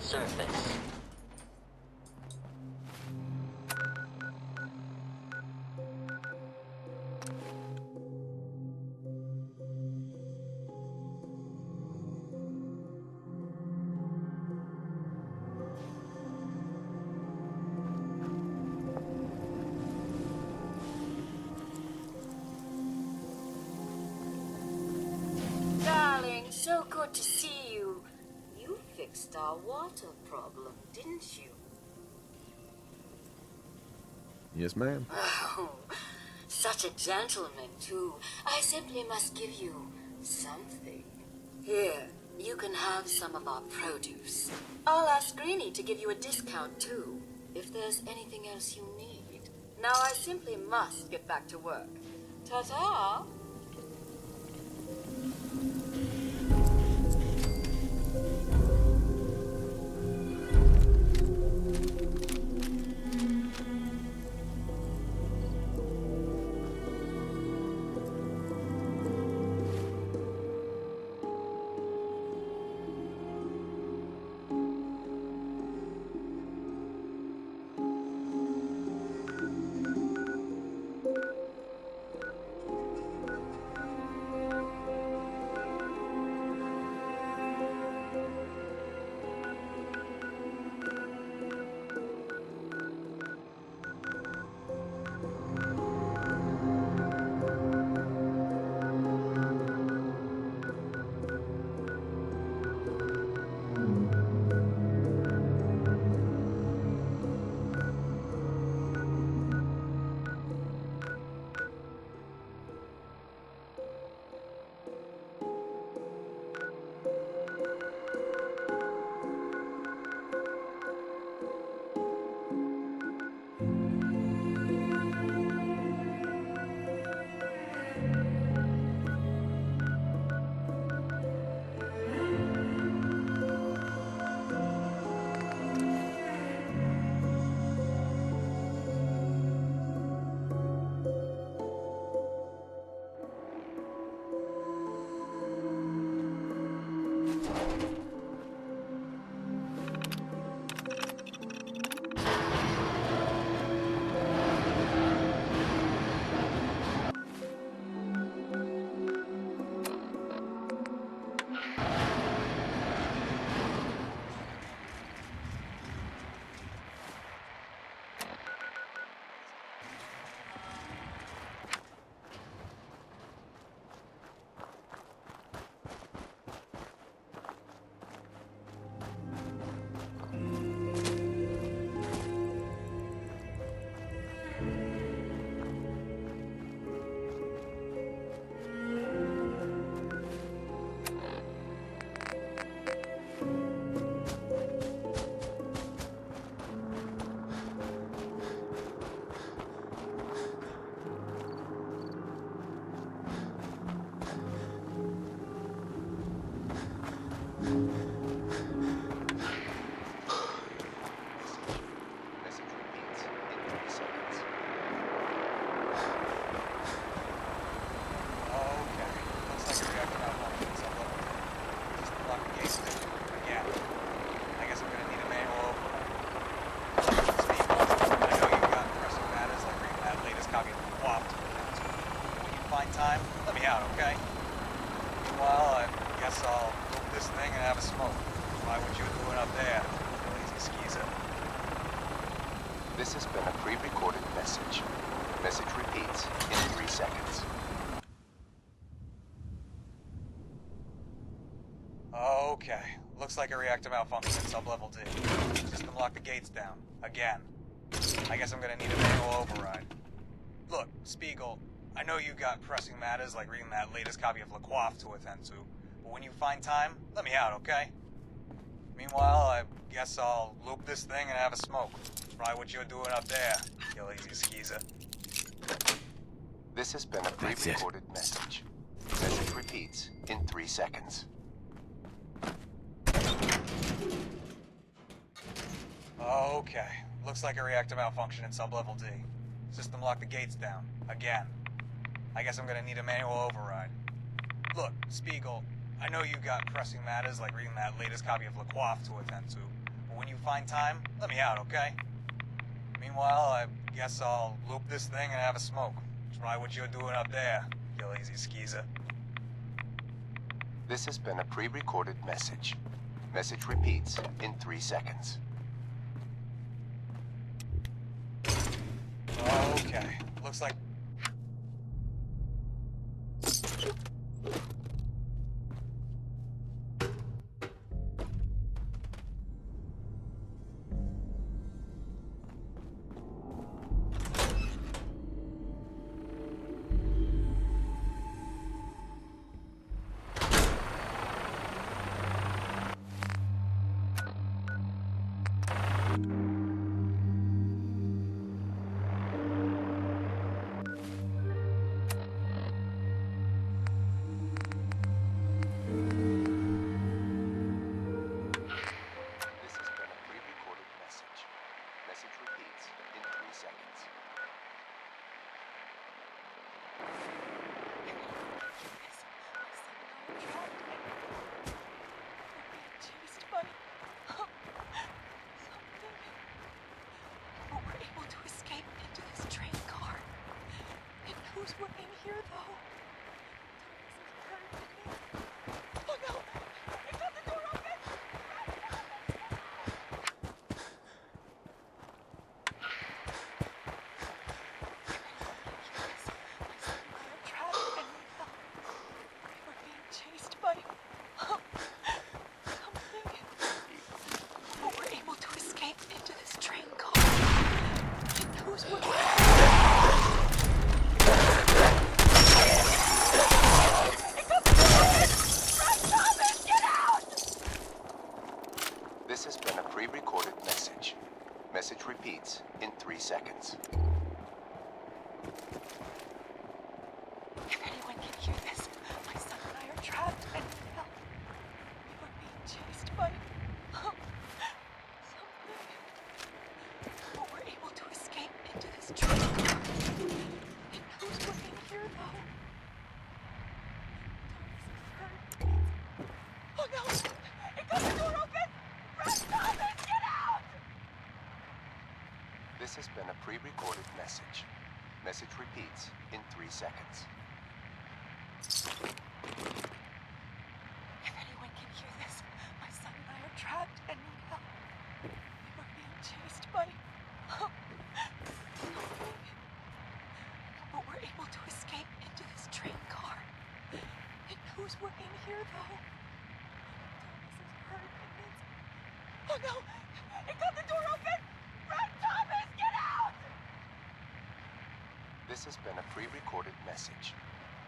surface. Darling, so good to see you. You fixed our water problem, didn't you? Yes, ma'am. Oh, such a gentleman, too. I simply must give you something. Here, you can have some of our produce. I'll ask Greenie to give you a discount, too, if there's anything else you need. Now I simply must get back to work. Ta-ta! This has been a pre-recorded message. Message repeats in 3 seconds. Okay. Looks like a reactor malfunction at sub-level D. System locked the gates down. Again. I guess I'm gonna need a manual override. Look, Spiegel, I know you got pressing matters like reading that latest copy of LaQuaff to attend to, but when you find time, let me out, okay? Meanwhile, I guess I'll loop this thing and have a smoke. Try what you're doing up there, you lazy skeezer. This has been a pre-recorded message. Message repeats in 3 seconds. Okay. Looks like a reactor malfunction in sub-level D. System locked the gates down. Again. I guess I'm gonna need a manual override. Look, Spiegel, I know you got pressing matters like reading that latest copy of LaQuaff to attend to, when you find time, let me out, okay? Meanwhile, I guess I'll loop this thing and have a smoke. Try what you're doing up there, you lazy skeezer. This has been a pre-recorded message. Message repeats in 3 seconds. Okay, looks like... This has been a pre-recorded message. Message repeats in 3 seconds. If anyone can hear this, my son and I are trapped and need help. We were being chased by something. But we're able to escape into this train. It knows we're in here, though. Oh no! It got the door open! Run, Thomas! Get out! This has been a pre-recorded message. Message repeats in 3 seconds. If anyone can hear this, my son and I are trapped and need help. We were being chased by something. But we're able to escape into this train car. It knows we're in here, though. Thomas is hurt and needs... Oh no! It got the door open! Run, Thomas! Get out! This has been a pre-recorded message.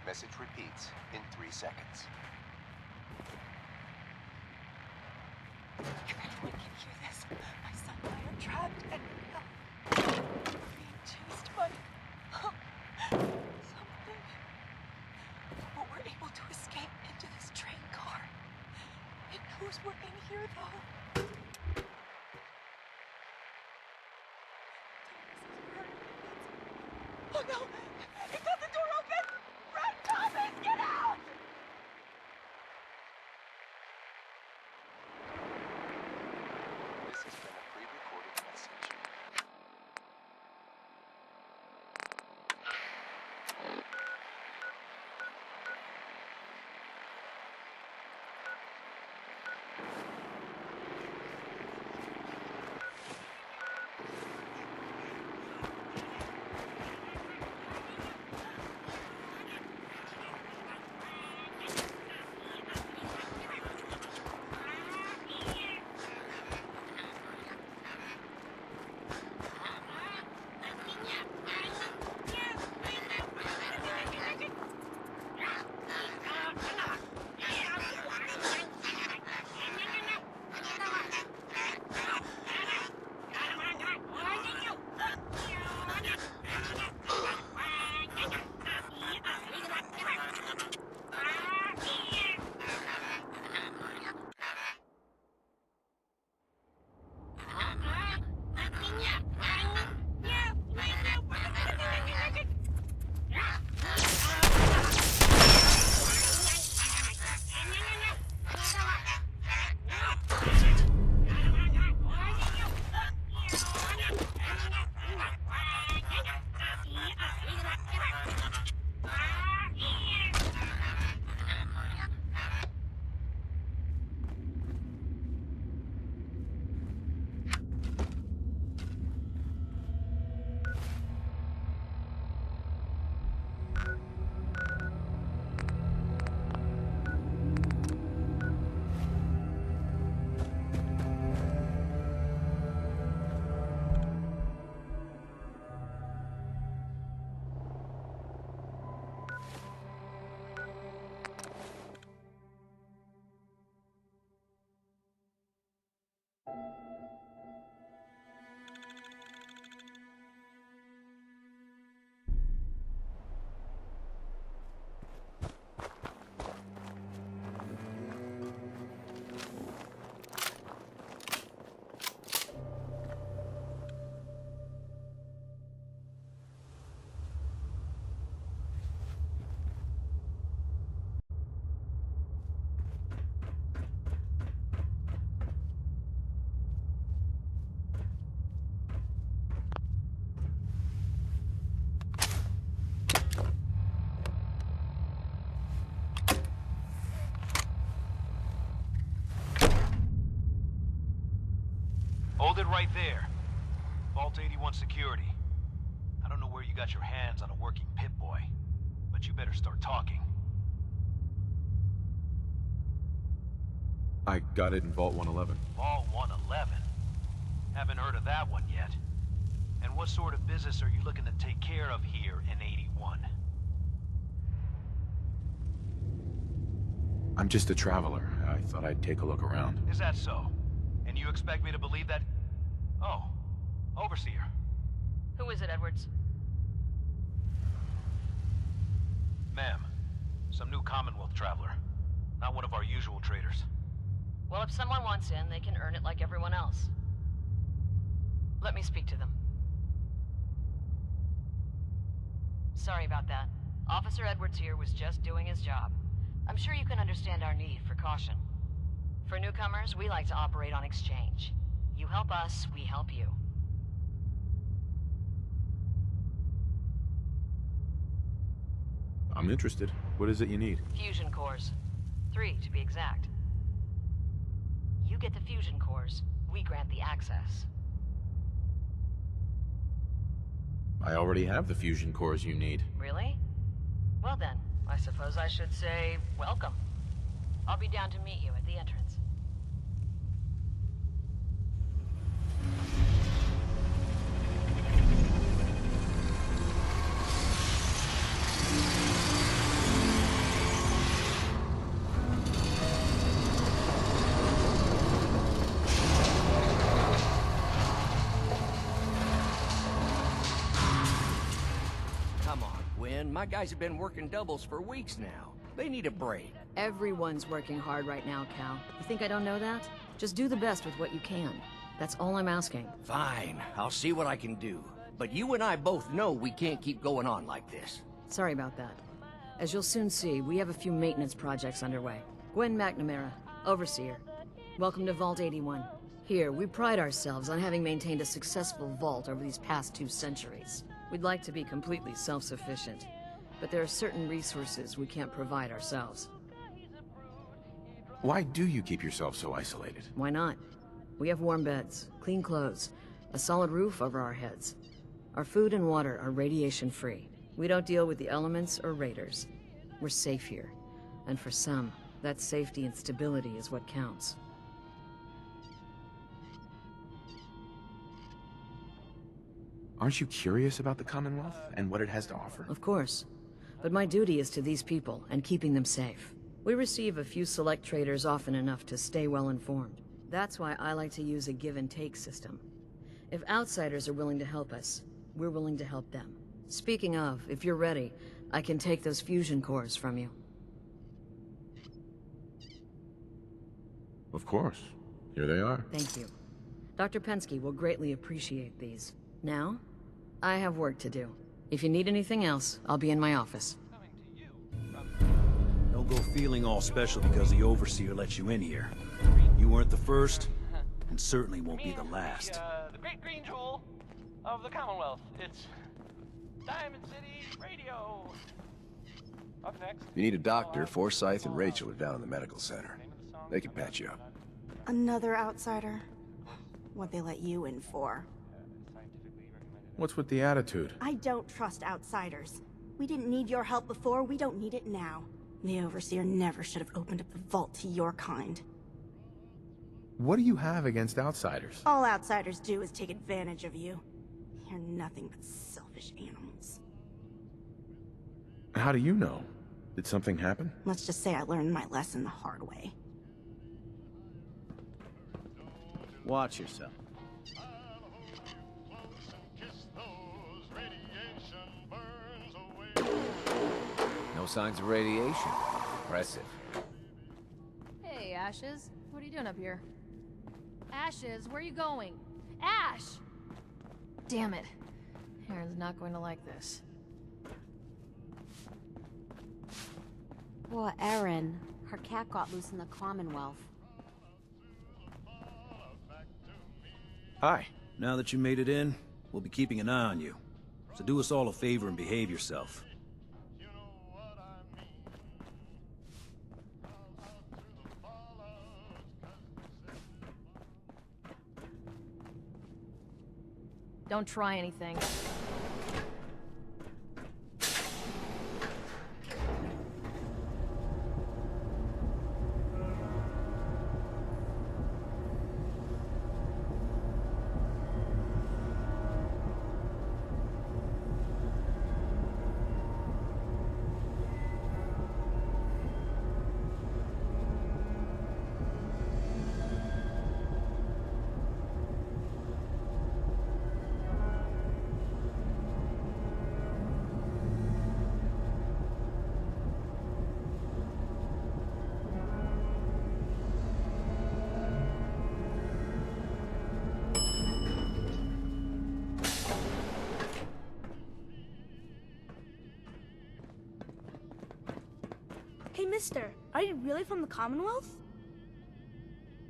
Message repeats in 3 seconds. If anyone can hear this, my son and I are trapped and need help. We're being chased by something. But we're able to escape into this train car. It knows we're in here, though. Oh no! It got the door open! Run, Thomas! Get out! This has been a pre-recorded message. Hold it right there. Vault 81 security. I don't know where you got your hands on a working Pip-Boy, but you better start talking. I got it in Vault 111. Vault 111? Haven't heard of that one yet. And what sort of business are you looking to take care of here in 81? I'm just a traveler. I thought I'd take a look around. Is that so? And you expect me to believe that? Oh, Overseer. Who is it, Edwards? Ma'am, some new Commonwealth traveler. Not one of our usual traders. Well, if someone wants in, they can earn it like everyone else. Let me speak to them. Sorry about that. Officer Edwards here was just doing his job. I'm sure you can understand our need for caution. For newcomers, we like to operate on exchange. You help us, we help you. I'm interested. What is it you need? Fusion cores. 3, to be exact. You get the fusion cores, we grant the access. I already have the fusion cores you need. Really? Well then, I suppose I should say welcome. I'll be down to meet you at the entrance. Come on, Gwen. My guys have been working doubles for weeks now. They need a break. Everyone's working hard right now, Cal. You think I don't know that? Just do the best with what you can. That's all I'm asking. Fine. I'll see what I can do. But you and I both know we can't keep going on like this. Sorry about that. As you'll soon see, we have a few maintenance projects underway. Gwen McNamara, Overseer. Welcome to Vault 81. Here, we pride ourselves on having maintained a successful vault over these past 2 centuries. We'd like to be completely self-sufficient, but there are certain resources we can't provide ourselves. Why do you keep yourself so isolated? Why not? We have warm beds, clean clothes, a solid roof over our heads. Our food and water are radiation-free. We don't deal with the elements or raiders. We're safe here. And for some, that safety and stability is what counts. Aren't you curious about the Commonwealth and what it has to offer? Of course. But my duty is to these people and keeping them safe. We receive a few select traders often enough to stay well informed. That's why I like to use a give-and-take system. If outsiders are willing to help us, we're willing to help them. Speaking of, if you're ready, I can take those fusion cores from you. Of course. Here they are. Thank you. Dr. Pensky will greatly appreciate these. Now, I have work to do. If you need anything else, I'll be in my office. Don't go feeling all special because the Overseer let you in here. You weren't the first, and certainly won't be the last. The great green jewel of the Commonwealth. It's Diamond City Radio. Up next. If you need a doctor, Forsyth and Rachel are down in the medical center. They can patch you up. Another outsider? What'd they let you in for? What's with the attitude? I don't trust outsiders. We didn't need your help before, we don't need it now. The Overseer never should have opened up the vault to your kind. What do you have against outsiders? All outsiders do is take advantage of you. You're nothing but selfish animals. How do you know? Did something happen? Let's just say I learned my lesson the hard way. Watch yourself. No signs of radiation. Impressive. Hey, Ashes. What are you doing up here? Ashes, where are you going? Ash! Damn it. Aaron's not going to like this. Poor Erin. Her cat got loose in the Commonwealth. Hi. Now that you made it in, we'll be keeping an eye on you. So do us all a favor and behave yourself. Don't try anything. Hey, mister, are you really from the Commonwealth?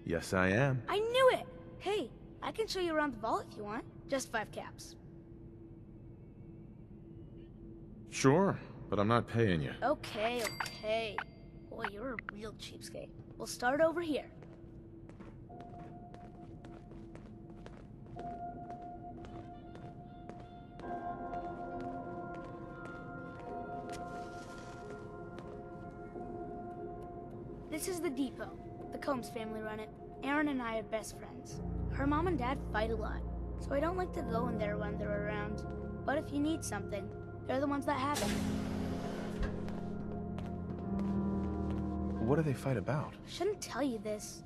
Yes, I am. I knew it! Hey, I can show you around the vault if you want. Just 5 caps. Sure, but I'm not paying you. Okay, okay. Boy, you're a real cheapskate. We'll start over here. This is the depot. The Combs family run it. Aaron and I are best friends. Her mom and dad fight a lot, so I don't like to go in there when they're around. But if you need something, they're the ones that have it. What do they fight about? Shouldn't tell you this,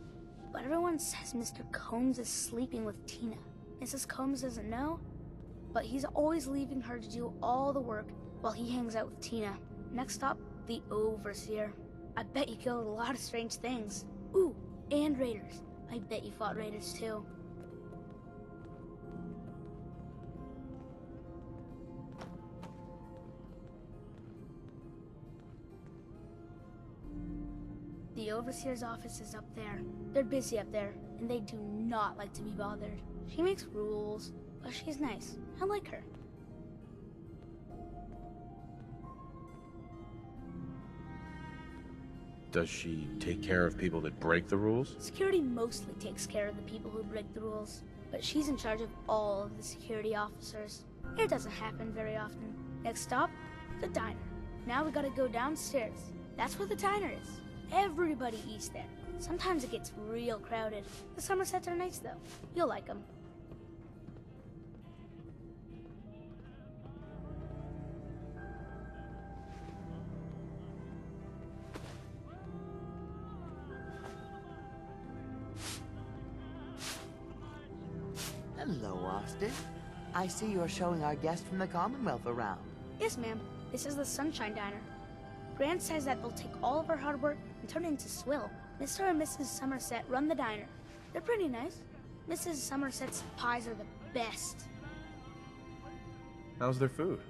but everyone says Mr. Combs is sleeping with Tina. Mrs. Combs doesn't know, but he's always leaving her to do all the work while he hangs out with Tina. Next stop, the Overseer. I bet you killed a lot of strange things. Ooh, and raiders. I bet you fought raiders too. The Overseer's office is up there. They're busy up there, and they do not like to be bothered. She makes rules, but she's nice. I like her. Does she take care of people that break the rules? Security mostly takes care of the people who break the rules, but she's in charge of all of the security officers. It doesn't happen very often. Next stop, the diner. Now we gotta go downstairs. That's where the diner is. Everybody eats there. Sometimes it gets real crowded. The Somersets are nice though. You'll like them. Hello, Austin. I see you're showing our guest from the Commonwealth around. Yes, ma'am. This is the Sunshine Diner. Grant says that they'll take all of our hard work and turn it into swill. Mr. and Mrs. Somerset run the diner. They're pretty nice. Mrs. Somerset's pies are the best. How's their food?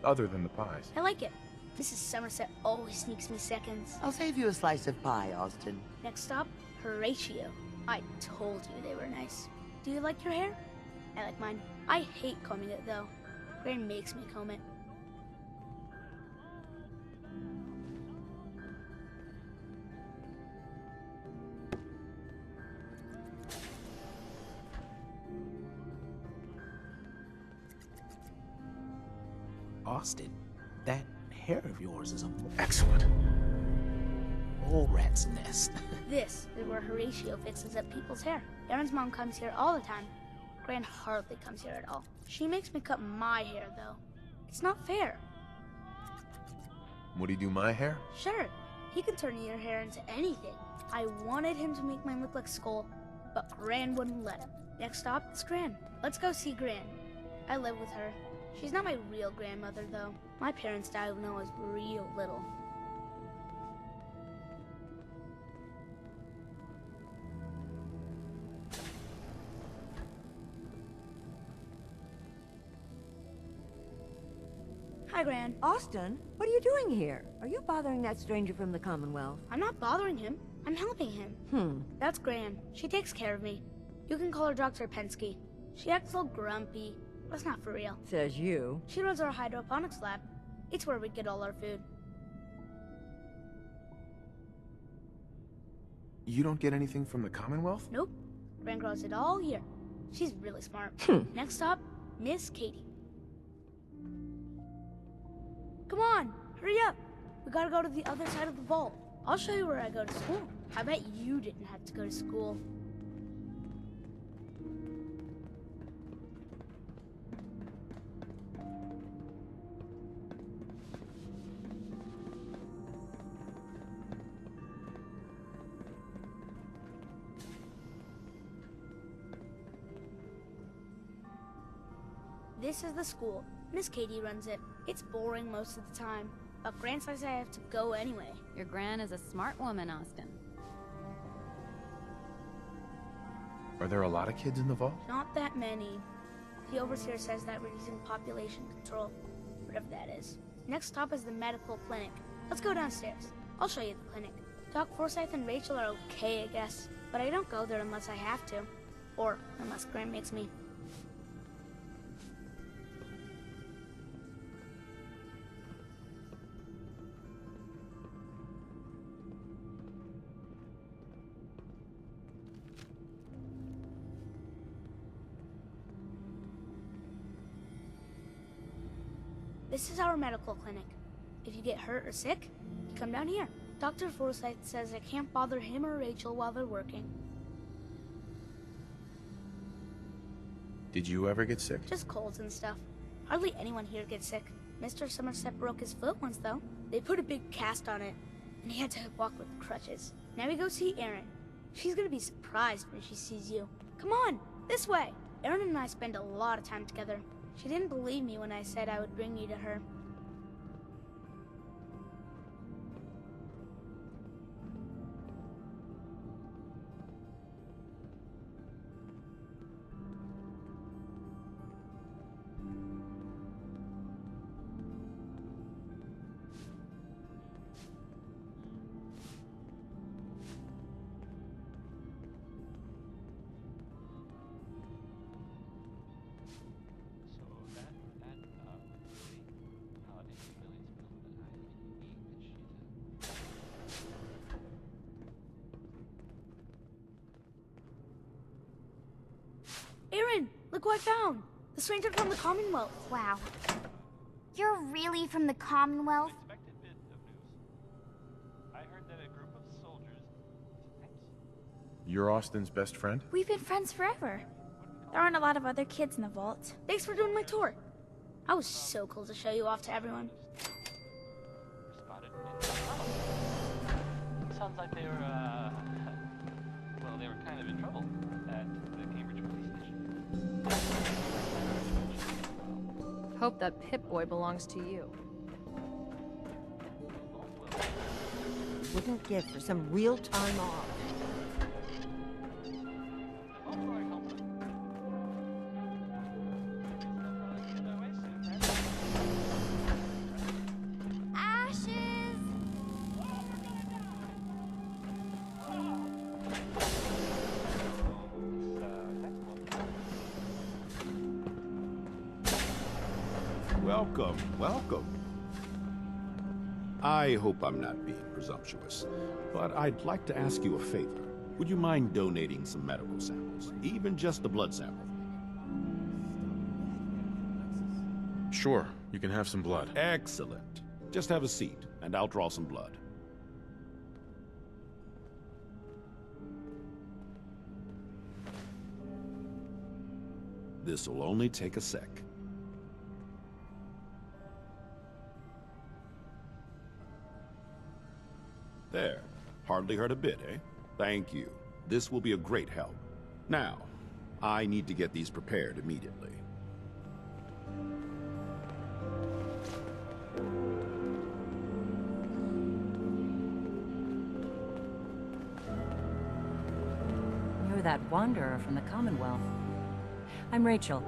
Other than the pies. I like it. Mrs. Somerset always sneaks me seconds. I'll save you a slice of pie, Austin. Next stop, Horatio. I told you they were nice. Do you like your hair? I like mine. I hate combing it though. Grant makes me comb it. Austin, that hair of yours is a excellent mole rat's nest. This is where Horatio fixes up people's hair. Aaron's mom comes here all the time. Gran hardly comes here at all. She makes me cut my hair, though. It's not fair. Would he do my hair? Sure, he can turn your hair into anything. I wanted him to make mine look like Skull, but Gran wouldn't let him. Next stop is Gran. Let's go see Gran. I live with her. She's not my real grandmother, though. My parents died when I was real little. Hi, Gran. Austin, what are you doing here? Are you bothering that stranger from the Commonwealth? I'm not bothering him. I'm helping him. That's Gran. She takes care of me. You can call her Dr. Pensky. She acts all grumpy, but it's not for real. Says you. She runs our hydroponics lab. It's where we get all our food. You don't get anything from the Commonwealth? Nope. Gran grows it all here. She's really smart. Next stop, Miss Katie. Come on, hurry up. We gotta go to the other side of the vault. I'll show you where I go to school. I bet you didn't have to go to school. This is the school. Miss Katie runs it. It's boring most of the time, but Gran says I have to go anyway. Your Gran is a smart woman, Austin. Are there a lot of kids in the vault? Not that many. The overseer says that we're using population control, whatever that is. Next stop is the medical clinic. Let's go downstairs. I'll show you the clinic. Doc Forsyth and Rachel are okay, I guess, but I don't go there unless I have to, or unless Gran makes me. This is our medical clinic. If you get hurt or sick, you come down here. Dr. Forsyth says I can't bother him or Rachel while they're working. Did you ever get sick? Just colds and stuff. Hardly anyone here gets sick. Mr. Somerset broke his foot once, though. They put a big cast on it, and he had to walk with crutches. Now we go see Erin. She's gonna be surprised when she sees you. Come on, this way. Erin and I spend a lot of time together. She didn't believe me when I said I would bring you to her. Erin, look what I found! The stranger from the Commonwealth. Wow. You're really from the Commonwealth? I heard that a group of soldiers. You're Austin's best friend? We've been friends forever. There aren't a lot of other kids in the vault. Thanks for doing my tour. I was so cool to show you off to everyone. Sounds like they were, well, they were kind of in trouble at the Cambridge police station. Hope that Pip-Boy belongs to you. Wouldn't give for some real time off. Welcome, welcome. I hope I'm not being presumptuous, but I'd like to ask you a favor. Would you mind donating some medical samples, even just a blood sample? Sure, you can have some blood. Excellent. Just have a seat, and I'll draw some blood. This'll only take a sec. There. Hardly hurt a bit, eh? Thank you. This will be a great help. Now, I need to get these prepared immediately. You're that wanderer from the Commonwealth. I'm Rachel.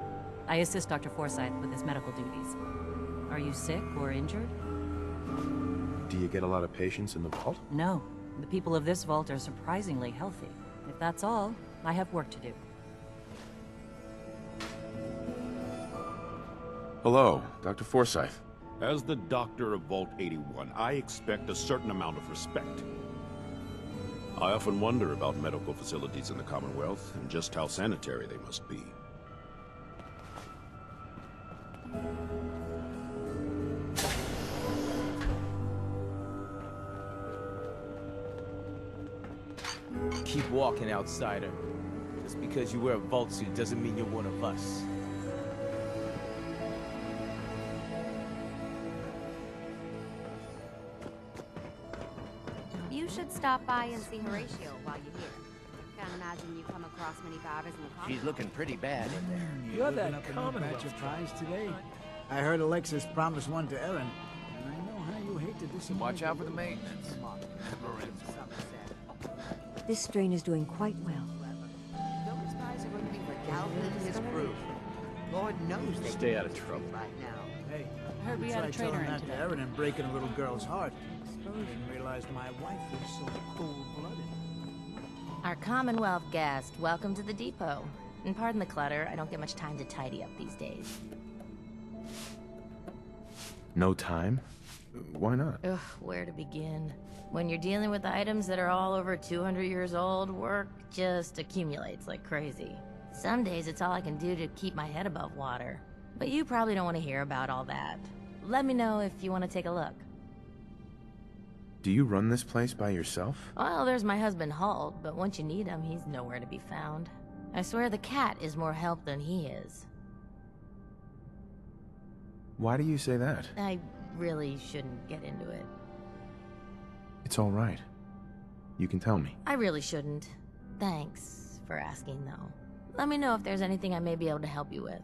I assist Dr. Forsyth with his medical duties. Are you sick or injured? Do you get a lot of patients in the vault? No. The people of this vault are surprisingly healthy. If that's all, I have work to do. Hello, Dr. Forsyth. As the doctor of Vault 81, I expect a certain amount of respect. I often wonder about medical facilities in the Commonwealth and just how sanitary they must be. Keep walking, outsider. Just because you wear a vault suit doesn't mean you're one of us. You should stop by and see Horatio while you're here. Can't imagine you come across many barbers in the car. She's looking pretty bad in there. You're that Commonwealth prize today. I heard Alexis promised one to Erin, and I know how you hate to disappoint. Watch out for the maintenance. This strain is doing quite well. Those guys are going to be for Calvin and his crew. Lord knows they Stay out of trouble. right now. Hey, I heard we you had a tried telling traitor in that today. to Erin and breaking a little girl's heart. I didn't realize my wife was so cold-blooded. Our Commonwealth guest, welcome to the depot. And pardon the clutter, I don't get much time to tidy up these days. No time? Why not? Ugh, where to begin? When you're dealing with items that are all over 200 years old, work just accumulates like crazy. Some days it's all I can do to keep my head above water. But you probably don't want to hear about all that. Let me know if you want to take a look. Do you run this place by yourself? Well, there's my husband Halt, but once you need him, he's nowhere to be found. I swear the cat is more help than he is. Why do you say that? I really shouldn't get into it. It's all right. You can tell me. I really shouldn't. Thanks for asking, though. Let me know if there's anything I may be able to help you with.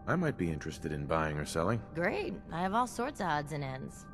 I might be interested in buying or selling. Great. I have all sorts of odds and ends.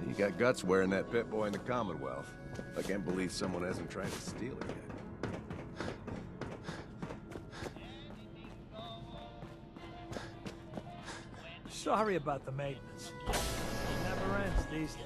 You got guts wearing that pit boy in the Commonwealth. I can't believe someone hasn't tried to steal it yet. Sorry about the maintenance. It never ends these days.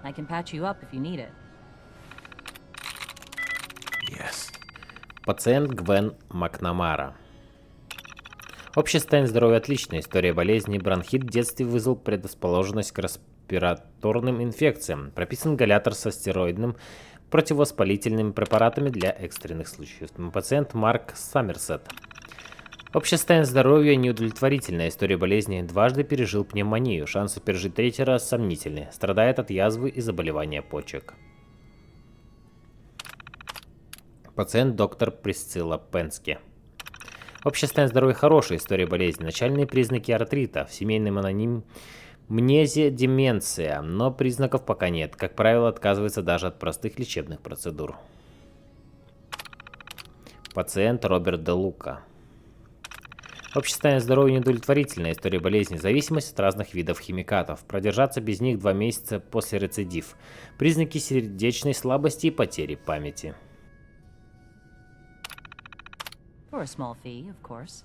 I can patch you up if you need it. Yes. Пациент Гвен Макнамара. Общее состояние здоровья отличное. История болезни. Бронхит в детстве вызвал предрасположенность к респираторным инфекциям. Прописан ингалятор со стероидным противовоспалительными препаратами для экстренных случаев. Пациент Марк Саммерсет. Общее состояние здоровья неудовлетворительное. История болезни. Дважды пережил пневмонию. Шансы пережить третий раз сомнительны. Страдает от язвы и заболевания почек. Пациент доктор Присцилла Пенски. Общее состояние здоровья хорошее. История болезни. Начальные признаки артрита. В семейном анамнезе деменция. Но признаков пока нет. Как правило, отказывается даже от простых лечебных процедур. Пациент Роберт Де Лука. Общее состояние здоровья неудовлетворительная. История болезни. Зависимость от разных видов химикатов. Продержаться без них 2 месяца после рецидив. Признаки сердечной слабости и потери памяти. For a small fee, of course.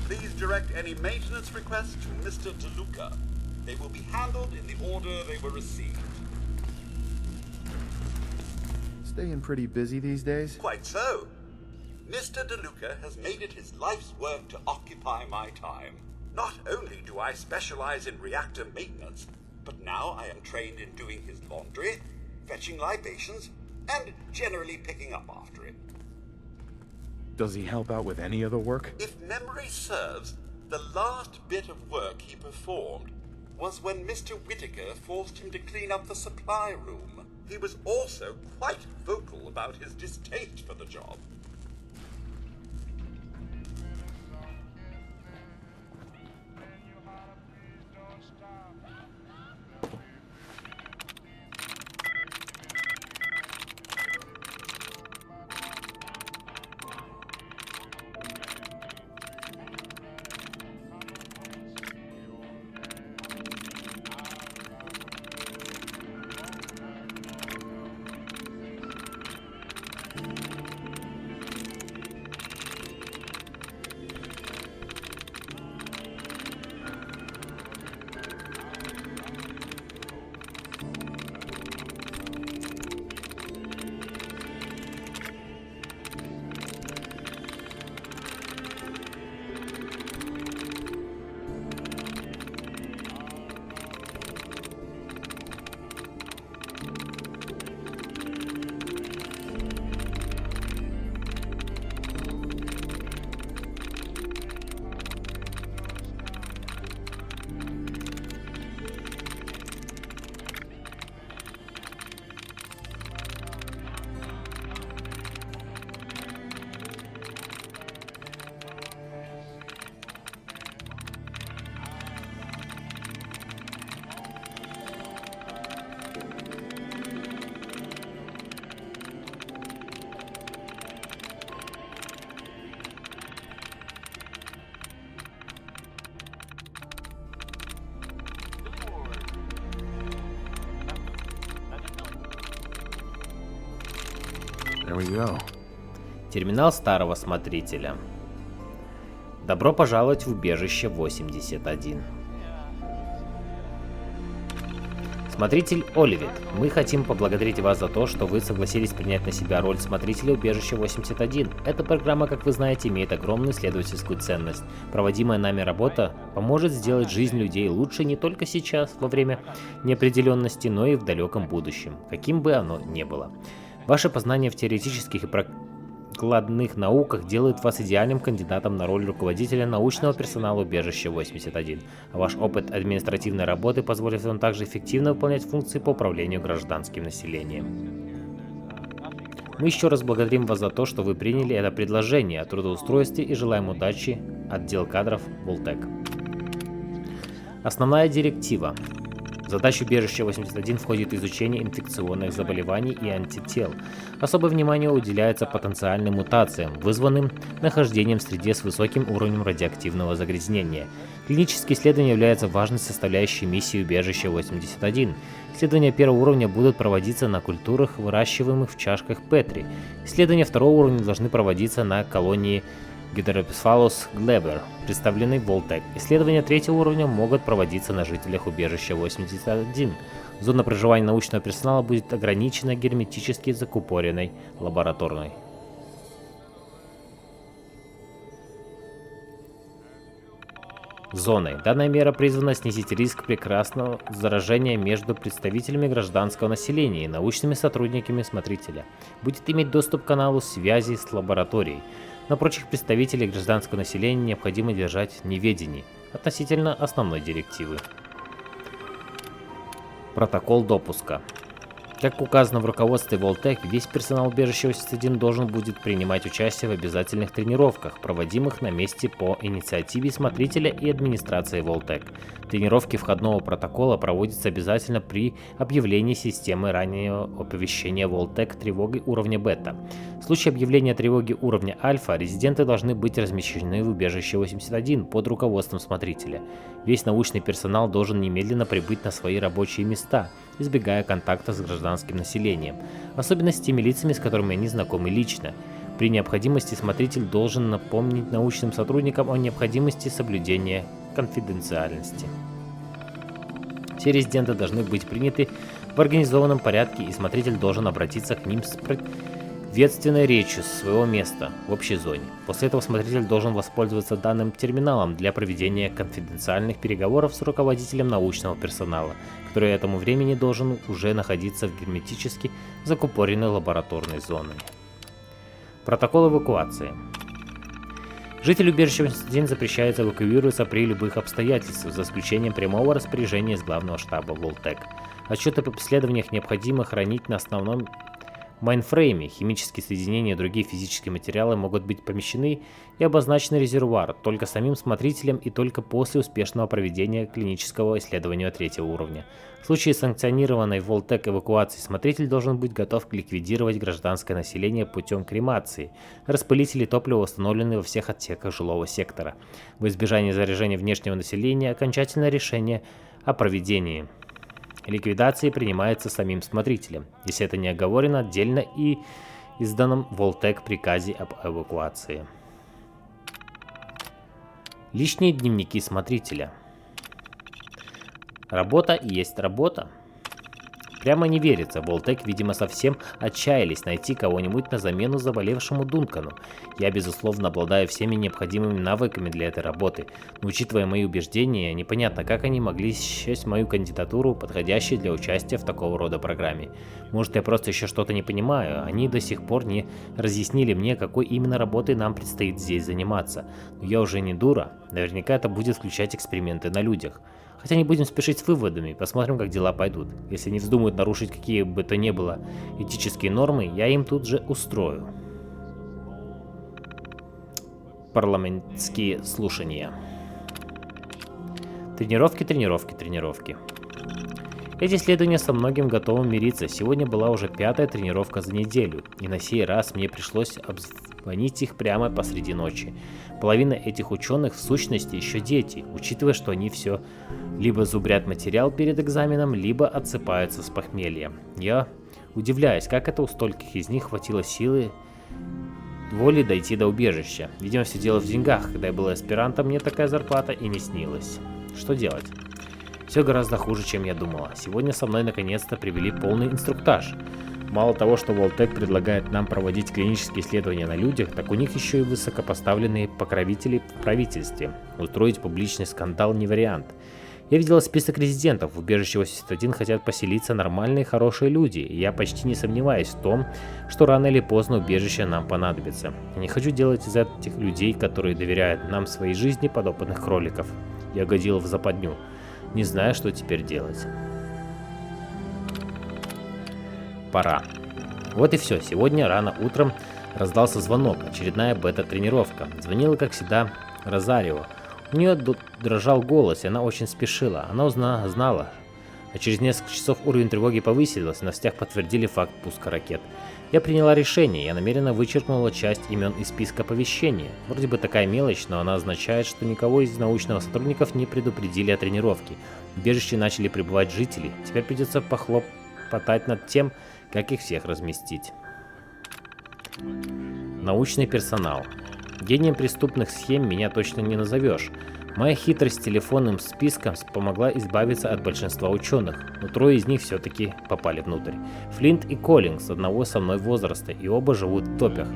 Please direct any maintenance requests to Mr. DeLuca. They will be handled in the order they were received. Staying pretty busy these days? Quite so. Mr. DeLuca has made it his life's work to occupy my time. Not only do I specialize in reactor maintenance, but now I am trained in doing his laundry, fetching libations, and generally picking up after it. Does he help out with any other work? If memory serves, the last bit of work he performed was when Mr. Whittaker forced him to clean up the supply room. He was also quite vocal about his distaste for the job. There we go. Терминал старого смотрителя. Добро пожаловать в убежище 81. Смотритель Оливет, мы хотим поблагодарить вас за то, что вы согласились принять на себя роль смотрителя убежища 81. Эта программа, как вы знаете, имеет огромную исследовательскую ценность. Проводимая нами работа поможет сделать жизнь людей лучше не только сейчас, во время неопределенности, но и в далеком будущем, каким бы оно ни было. Ваши познания в теоретических и прикладных науках делают вас идеальным кандидатом на роль руководителя научного персонала убежища 81, а ваш опыт административной работы позволит вам также эффективно выполнять функции по управлению гражданским населением. Мы еще раз благодарим вас за то, что вы приняли это предложение о трудоустройстве и желаем удачи. Отдел кадров Волтек. Основная директива. В задачу убежища 81 входит изучение инфекционных заболеваний и антител. Особое внимание уделяется потенциальным мутациям, вызванным нахождением в среде с высоким уровнем радиоактивного загрязнения. Клинические исследования являются важной составляющей миссии убежища 81. Исследования первого уровня будут проводиться на культурах, выращиваемых в чашках Петри. Исследования второго уровня должны проводиться на колонии Гидрописфалус глебер, представленный в Волтек. Исследования третьего уровня могут проводиться на жителях убежища 81. Зона проживания научного персонала будет ограничена герметически закупоренной лабораторной. Зоной. Данная мера призвана снизить риск прекрасного заражения между представителями гражданского населения и научными сотрудниками смотрителя. Будет иметь доступ к каналу связи с лабораторией. На прочих представителей гражданского населения необходимо держать в неведении относительно основной директивы. Протокол допуска. Как указано в руководстве Волтек, весь персонал убежища 81 должен будет принимать участие в обязательных тренировках, проводимых на месте по инициативе смотрителя и администрации Волтек. Тренировки входного протокола проводятся обязательно при объявлении системы раннего оповещения Волтек тревогой уровня бета. В случае объявления тревоги уровня альфа, резиденты должны быть размещены в убежище 81 под руководством смотрителя. Весь научный персонал должен немедленно прибыть на свои рабочие места, избегая контакта с гражданским населением, особенно с теми лицами, с которыми они знакомы лично. При необходимости смотритель должен напомнить научным сотрудникам о необходимости соблюдения конфиденциальности. Все резиденты должны быть приняты в организованном порядке, и смотритель должен обратиться к ним с приветственной речью со своего места в общей зоне. После этого смотритель должен воспользоваться данным терминалом для проведения конфиденциальных переговоров с руководителем научного персонала, который к этому времени должен уже находиться в герметически закупоренной лабораторной зоне. Протокол эвакуации. Жителю убежища 81 запрещается эвакуироваться при любых обстоятельствах, за исключением прямого распоряжения из главного штаба Волтек. Отчеты об исследованиях необходимо хранить на основном майнфрейме. Химические соединения и другие физические материалы могут быть помещены и обозначены резервуар только самим смотрителем и только после успешного проведения клинического исследования 3-го уровня. В случае санкционированной Волтек эвакуации смотритель должен быть готов ликвидировать гражданское население путем кремации. Распылители топлива установлены во всех отсеках жилого сектора. В избежание заражения внешнего населения окончательное решение о проведении ликвидации принимается самим смотрителем, если это не оговорено отдельно и изданном Волтек приказе об эвакуации. Личные дневники смотрителя. Работа есть работа. Прямо не верится, Волтек, видимо, совсем отчаялись найти кого-нибудь на замену заболевшему Дункану. Я, безусловно, обладаю всеми необходимыми навыками для этой работы, но, учитывая мои убеждения, непонятно, как они могли счесть мою кандидатуру подходящей для участия в такого рода программе. Может, я просто еще что-то не понимаю, они до сих пор не разъяснили мне, какой именно работой нам предстоит здесь заниматься. Но я уже не дура, наверняка это будет включать эксперименты на людях. Хотя не будем спешить с выводами, посмотрим, как дела пойдут. Если они вздумают нарушить какие бы то ни было этические нормы, я им тут же устрою. Парламентские слушания. Тренировки, тренировки, тренировки. Эти исследования со многим готовым мириться. Сегодня была уже 5-я тренировка за неделю, и на сей раз мне пришлось обзвонить их прямо посреди ночи. Половина этих ученых в сущности еще дети, учитывая, что они все либо зубрят материал перед экзаменом, либо отсыпаются с похмелья. Я удивляюсь, как это у стольких из них хватило силы воли дойти до убежища. Видимо, все дело в деньгах. Когда я был аспирантом, мне такая зарплата и не снилась. Что делать? Все гораздо хуже, чем я думала. Сегодня со мной наконец-то привели полный инструктаж. Мало того, что Волтек предлагает нам проводить клинические исследования на людях, так у них еще и высокопоставленные покровители в правительстве. Устроить публичный скандал не вариант. Я видела список резидентов. В убежище 81 хотят поселиться нормальные, хорошие люди, и я почти не сомневаюсь в том, что рано или поздно убежище нам понадобится. Я не хочу делать из этих людей, которые доверяют нам своей жизни, подопытных кроликов. Я угодила в западню. Не знаю, что теперь делать. Пора. Вот и все. Сегодня рано утром раздался звонок. Очередная бета-тренировка. Звонила, как всегда, Розарио. У нее дрожал голос, и она очень спешила. Она знала. А через несколько часов уровень тревоги повысился, и на сетях подтвердили факт пуска ракет. Я приняла решение. Я намеренно вычеркнула часть имен из списка оповещения. Вроде бы такая мелочь, но она означает, что никого из научных сотрудников не предупредили о тренировке. В убежище начали прибывать жители. Теперь придется похлопотать над тем, как их всех разместить. Научный персонал. Гением преступных схем меня точно не назовешь. Моя хитрость с телефонным списком помогла избавиться от большинства ученых, но 3 из них все-таки попали внутрь. Флинт и Коллингс одного со мной возраста, и оба живут в топях.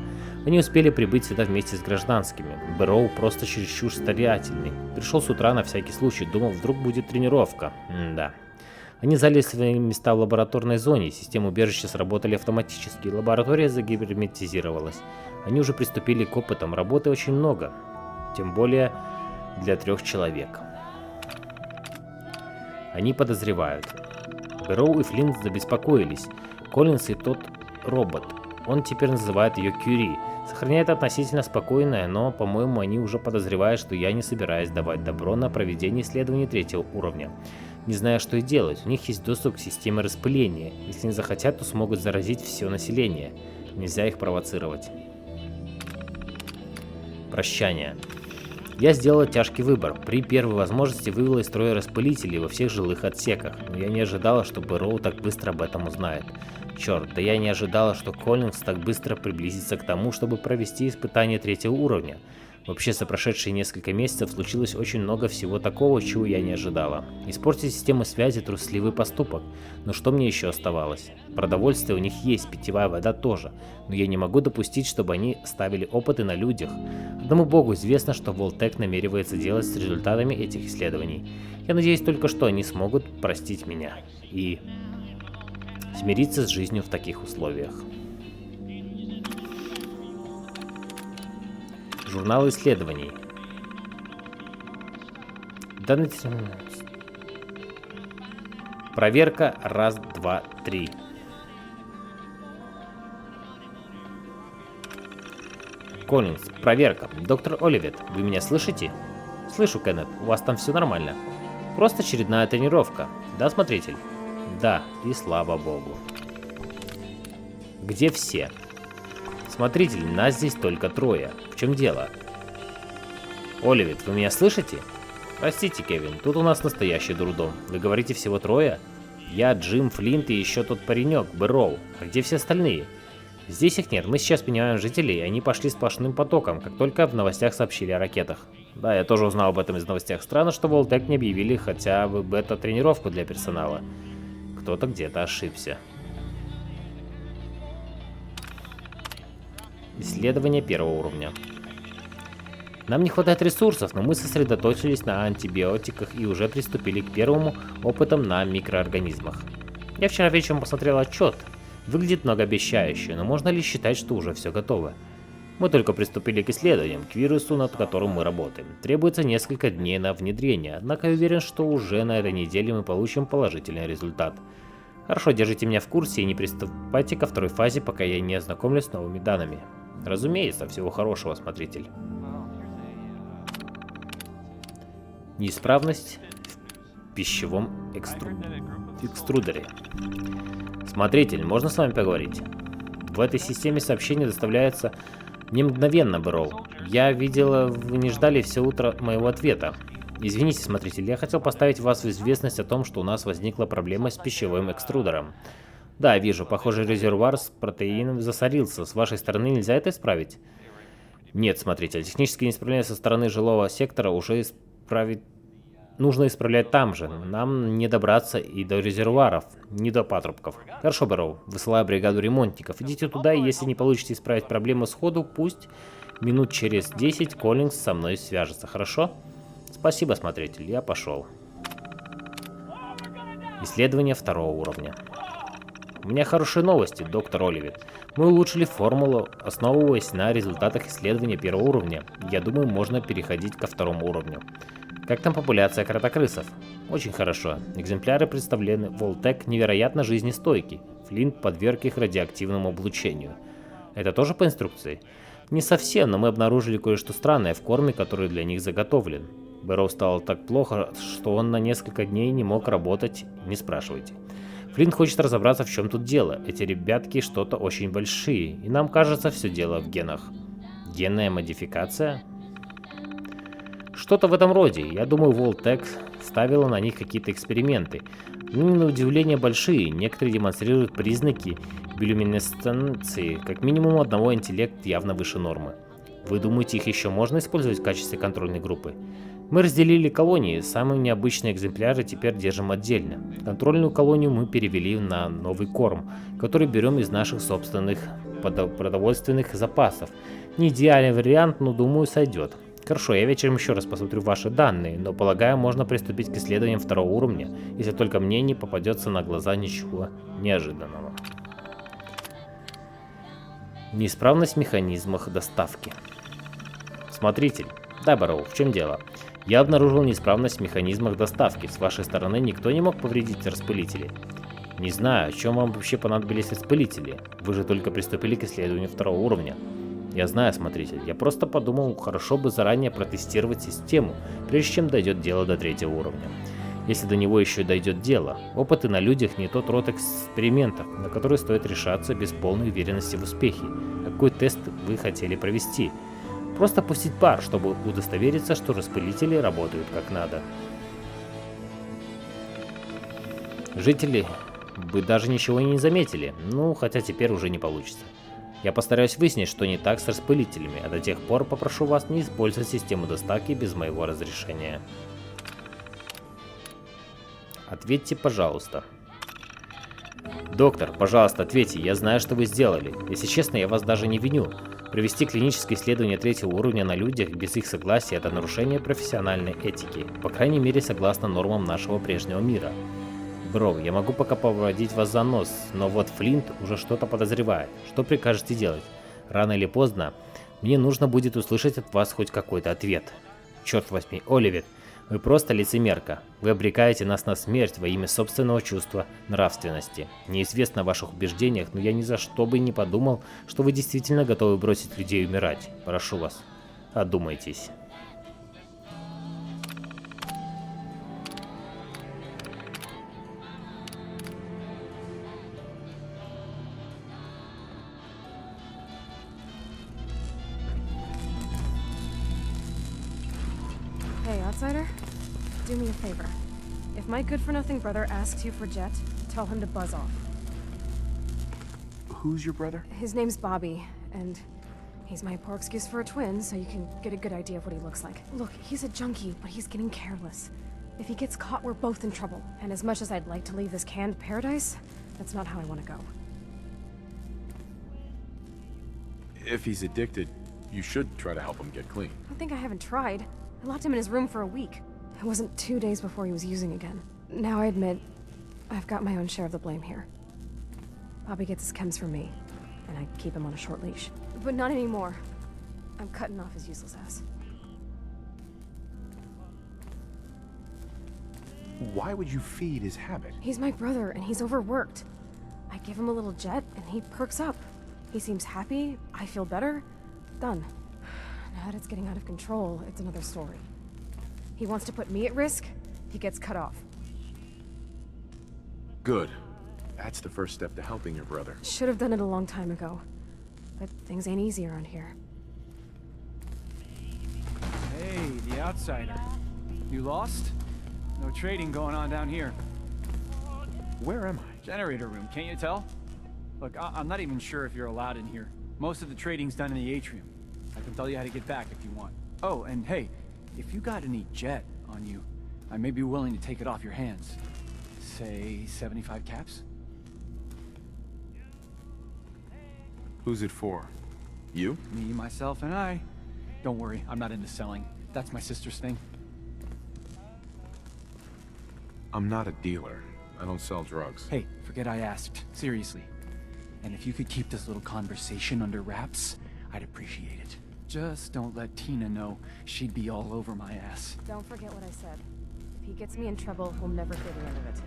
Они успели прибыть сюда вместе с гражданскими. Бэрроу просто чересчур старательный. Пришел с утра на всякий случай, думал, вдруг будет тренировка. Да. Они заняли свои места в лабораторной зоне, системы убежища сработали автоматически, лаборатория загерметизировалась. Они уже приступили к опытам, работы очень много, тем более для 3 человек. Они подозревают. Бэрроу и Флинт забеспокоились. Коллинс и тот робот. Он теперь называет ее Кюри. Сохраняет относительно спокойное, но, по-моему, они уже подозревают, что я не собираюсь давать добро на проведение исследований 3-го уровня. Не зная, что и делать, у них есть доступ к системе распыления. Если не захотят, то смогут заразить все население. Нельзя их провоцировать. Прощание. Я сделала тяжкий выбор. При первой возможности вывела из строя распылители во всех жилых отсеках, но я не ожидала, что Бэрроу так быстро об этом узнает. Черт, да я не ожидала, что Коллингс так быстро приблизится к тому, чтобы провести испытание 3-го уровня. Вообще, за прошедшие несколько месяцев случилось очень много всего такого, чего я не ожидала. Испортить систему связи — трусливый поступок. Но что мне еще оставалось? Продовольствие у них есть, питьевая вода тоже. Но я не могу допустить, чтобы они ставили опыты на людях. Одному богу известно, что Волтек намеревается делать с результатами этих исследований. Я надеюсь только, что они смогут простить меня и смириться с жизнью в таких условиях. Журнал исследований. Проверка 1, 2, 3. Коллинз, проверка. Доктор Оливет, вы меня слышите? Слышу, Кеннет, у вас там все нормально. Просто очередная тренировка. Да, смотритель? Да, и слава богу. Где все? Смотритель, нас здесь только 3. В чем дело? Оливет, вы меня слышите? Простите, Кевин, тут у нас настоящий дурдом. Вы говорите всего 3? Я, Джим, Флинт и еще тот паренек, Бэрроу. А где все остальные? Здесь их нет, мы сейчас понимаем жителей, и они пошли сплошным потоком, как только в новостях сообщили о ракетах. Да, я тоже узнал об этом из новостях. Странно, что Волтек не объявили хотя бы бета-тренировку для персонала. Кто-то где-то ошибся. Исследование 1 уровня. Нам не хватает ресурсов, но мы сосредоточились на антибиотиках и уже приступили к первому опытам на микроорганизмах. Я вчера вечером посмотрел отчет. Выглядит многообещающе, но можно ли считать, что уже все готово? Мы только приступили к исследованиям, к вирусу, над которым мы работаем. Требуется несколько дней на внедрение, однако я уверен, что уже на этой неделе мы получим положительный результат. Хорошо, держите меня в курсе и не приступайте ко 2 фазе, пока я не ознакомлюсь с новыми данными. Разумеется, всего хорошего, смотритель. Неисправность в пищевом экструдере. Смотритель, можно с вами поговорить? В этой системе сообщение доставляется не мгновенно, Бэрроу. Я видела, вы не ждали все утро моего ответа. Извините, смотритель, я хотел поставить вас в известность о том, что у нас возникла проблема с пищевым экструдером. Да, вижу, похоже, резервуар с протеином засорился. С вашей стороны нельзя это исправить? Нет, смотритель, технические неисправления со стороны жилого сектора уже нужно исправлять там же. Нам не добраться и до резервуаров, не до патрубков. Хорошо, Бэрроу, высылаю бригаду ремонтников. Идите туда, и если не получите исправить проблему сходу, пусть минут через 10 Коллинз со мной свяжется, хорошо? Спасибо, смотритель, я пошел. Исследование 2 уровня. У меня хорошие новости, доктор Оливет. Мы улучшили формулу, основываясь на результатах исследования 1 уровня. Я думаю, можно переходить ко 2 уровню. Как там популяция кротокрысов? Очень хорошо. Экземпляры представлены. Волтек невероятно жизнестойкий. Флинт подверг их радиоактивному облучению. Это тоже по инструкции? Не совсем, но мы обнаружили кое-что странное в корме, который для них заготовлен. Бэрроу стало так плохо, что он на несколько дней не мог работать. Не спрашивайте. Флинт хочет разобраться, в чем тут дело. Эти ребятки что-то очень большие, и нам кажется, все дело в генах. Генная модификация? Что-то в этом роде. Я думаю, Волтек ставила на них какие-то эксперименты. Ну, на удивление большие. Некоторые демонстрируют признаки биолюминесценции. Как минимум одного интеллект явно выше нормы. Вы думаете, их еще можно использовать в качестве контрольной группы? Мы разделили колонии. Самые необычные экземпляры теперь держим отдельно. Контрольную колонию мы перевели на новый корм, который берем из наших собственных продовольственных запасов. Не идеальный вариант, но думаю, сойдет. Хорошо, я вечером еще раз посмотрю ваши данные, но полагаю, можно приступить к исследованиям 2 уровня, если только мне не попадется на глаза ничего неожиданного. Неисправность в механизмах доставки. Смотритель. Да, Бэрроу, в чем дело? Я обнаружил неисправность в механизмах доставки. С вашей стороны никто не мог повредить распылители. Не знаю, о чем вам вообще понадобились распылители. Вы же только приступили к исследованию 2 уровня. Я знаю, смотритель, я просто подумал, хорошо бы заранее протестировать систему, прежде чем дойдет дело до 3 уровня. Если до него еще дойдет дело, опыты на людях не тот род экспериментов, на которые стоит решаться без полной уверенности в успехе. Какой тест вы хотели провести? Просто пустить пар, чтобы удостовериться, что распылители работают как надо. Жители бы даже ничего и не заметили, ну, хотя теперь уже не получится. Я постараюсь выяснить, что не так с распылителями, а до тех пор попрошу вас не использовать систему доставки без моего разрешения. Ответьте, пожалуйста. Доктор, пожалуйста, ответьте, я знаю, что вы сделали. Если честно, я вас даже не виню. Провести клиническое исследование 3-го уровня на людях без их согласия – это нарушение профессиональной этики, по крайней мере, согласно нормам нашего прежнего мира. Бро, я могу пока поводить вас за нос, но вот Флинт уже что-то подозревает. Что прикажете делать? Рано или поздно мне нужно будет услышать от вас хоть какой-то ответ. Черт возьми, Оливер, вы просто лицемерка. Вы обрекаете нас на смерть во имя собственного чувства нравственности. Неизвестно о ваших убеждениях, но я ни за что бы не подумал, что вы действительно готовы бросить людей умирать. Прошу вас, одумайтесь. Hey, outsider. Do me a favor. If my good-for-nothing brother asks you for Jet, tell him to buzz off. Who's your brother? His name's Bobby, and he's my poor excuse for a twin, so you can get a good idea of what he looks like. Look, he's a junkie, but he's getting careless. If he gets caught, we're both in trouble. And as much as I'd like to leave this canned paradise, that's not how I want to go. If he's addicted, you should try to help him get clean. I think I haven't tried. I locked him in his room for a week. It wasn't 2 days before he was using again. Now I admit, I've got my own share of the blame here. Bobby gets his chems from me, and I keep him on a short leash. But not anymore. I'm cutting off his useless ass. Why would you feed his habit? He's my brother, and he's overworked. I give him a little Jet, and he perks up. He seems happy, I feel better. Done. Now that it's getting out of control, it's another story. He wants to put me at risk, he gets cut off. Good. That's the first step to helping your brother. Should have done it a long time ago. But things ain't easy around here. Hey, the outsider. You lost? No trading going on down here. Where am I? Generator room, can't you tell? Look, I'm not even sure if you're allowed in here. Most of the trading's done in the atrium. I can tell you how to get back if you want. Oh, and hey, if you got any Jet on you, I may be willing to take it off your hands. Say 75 caps? Who's it for? You? Me, myself, and I. Don't worry, I'm not into selling. That's my sister's thing. I'm not a dealer. I don't sell drugs. Hey, forget I asked. Seriously. And if you could keep this little conversation under wraps, I'd appreciate it. Just don't let Tina know. She'd be all over my ass. Don't forget what I said. If he gets me in trouble, we'll never hear the end of it.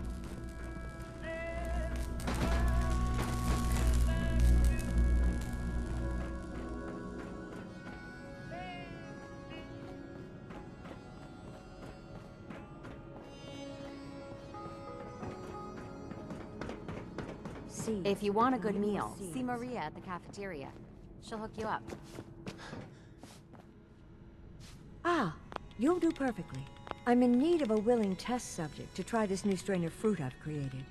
If you want a good meal, see Maria at the cafeteria. She'll hook you up. Ah, you'll do perfectly. I'm in need of a willing test subject to try this new strain of fruit I've created.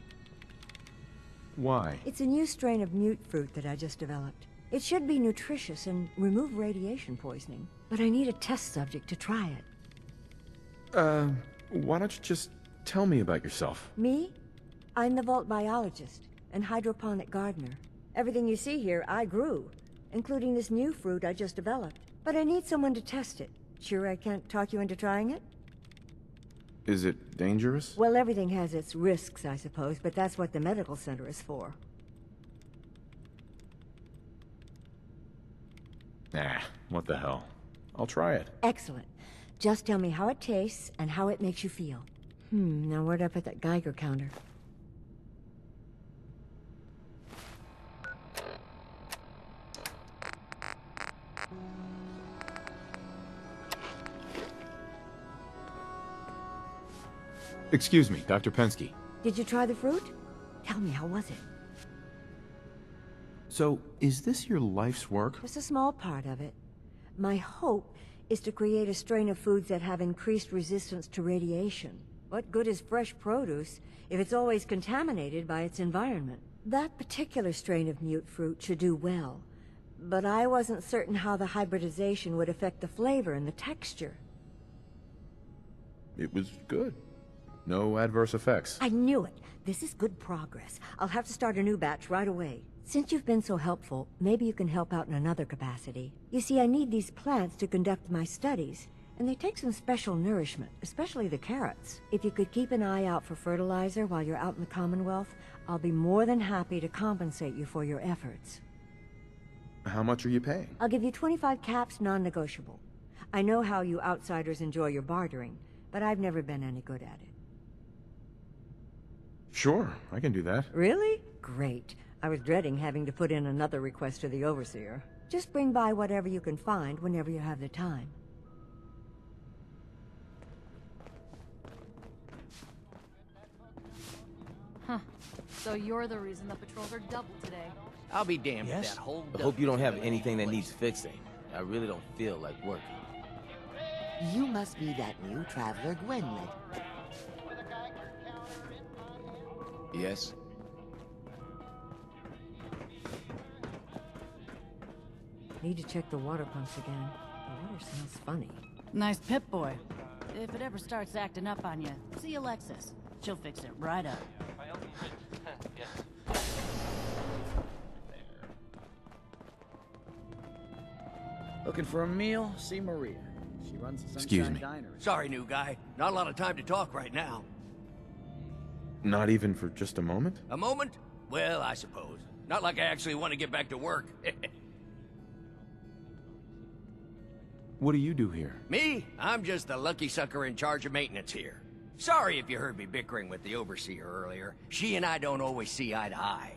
Why? It's a new strain of mute fruit that I just developed. It should be nutritious and remove radiation poisoning, but I need a test subject to try it. Why don't you just tell me about yourself? Me? I'm the vault biologist and hydroponic gardener. Everything you see here, I grew, including this new fruit I just developed. But I need someone to test it. Sure I can't talk you into trying it? Is it dangerous? Well, everything has its risks, I suppose, but that's what the medical center is for. Nah, what the hell. I'll try it. Excellent. Just tell me how it tastes and how it makes you feel. Now where'd I put that Geiger counter? Excuse me, Dr. Pensky. Did you try the fruit? Tell me, how was it? So, is this your life's work? Just a small part of it. My hope is to create a strain of foods that have increased resistance to radiation. What good is fresh produce if it's always contaminated by its environment? That particular strain of mute fruit should do well, but I wasn't certain how the hybridization would affect the flavor and the texture. It was good. No adverse effects. I knew it. This is good progress. I'll have to start a new batch right away. Since you've been so helpful, maybe you can help out in another capacity. You see, I need these plants to conduct my studies, and they take some special nourishment, especially the carrots. If you could keep an eye out for fertilizer while you're out in the Commonwealth, I'll be more than happy to compensate you for your efforts. How much are you paying? I'll give you 25 caps, non-negotiable. I know how you outsiders enjoy your bartering, but I've never been any good at it. Sure, I can do that. Really? Great. I was dreading having to put in another request to the Overseer. Just bring by whatever you can find whenever you have the time. Huh. So you're the reason the patrols are double today. I'll be damned if Yes? that whole I hope you don't have anything that needs fixing. I really don't feel like working. You must be that new traveler Gwynlet. Yes? Need to check the water pumps again. The water smells funny. Nice Pip-Boy. If it ever starts acting up on you, see Alexis. She'll fix it right up. Looking for a meal? See Maria. She runs the Excuse Sunshine me. Diner. Sorry, new guy. Not a lot of time to talk right now. Not even for just a moment? A moment? Well, I suppose. Not like I actually want to get back to work. What do you do here? Me? I'm just the lucky sucker in charge of maintenance here. Sorry if you heard me bickering with the Overseer earlier. She and I don't always see eye to eye.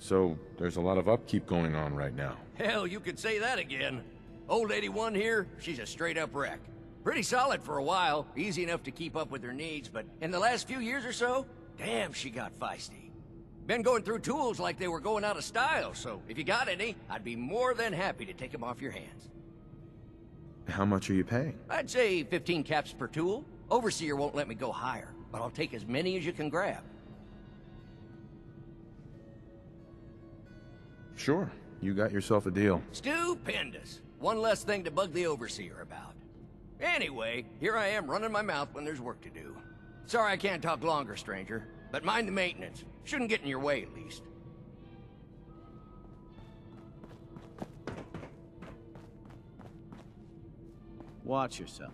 So, there's a lot of upkeep going on right now. Hell, you could say that again. Old Lady One here, she's a straight-up wreck. Pretty solid for a while, easy enough to keep up with her needs, but in the last few years or so, damn, she got feisty. Been going through tools like they were going out of style, so if you got any, I'd be more than happy to take them off your hands. How much are you paying? I'd say 15 caps per tool. Overseer won't let me go higher, but I'll take as many as you can grab. Sure, you got yourself a deal. Stupendous. One less thing to bug the Overseer about. Anyway, here I am running my mouth when there's work to do. Sorry I can't talk longer, stranger, but mind the maintenance. Shouldn't get in your way, at least. Watch yourself.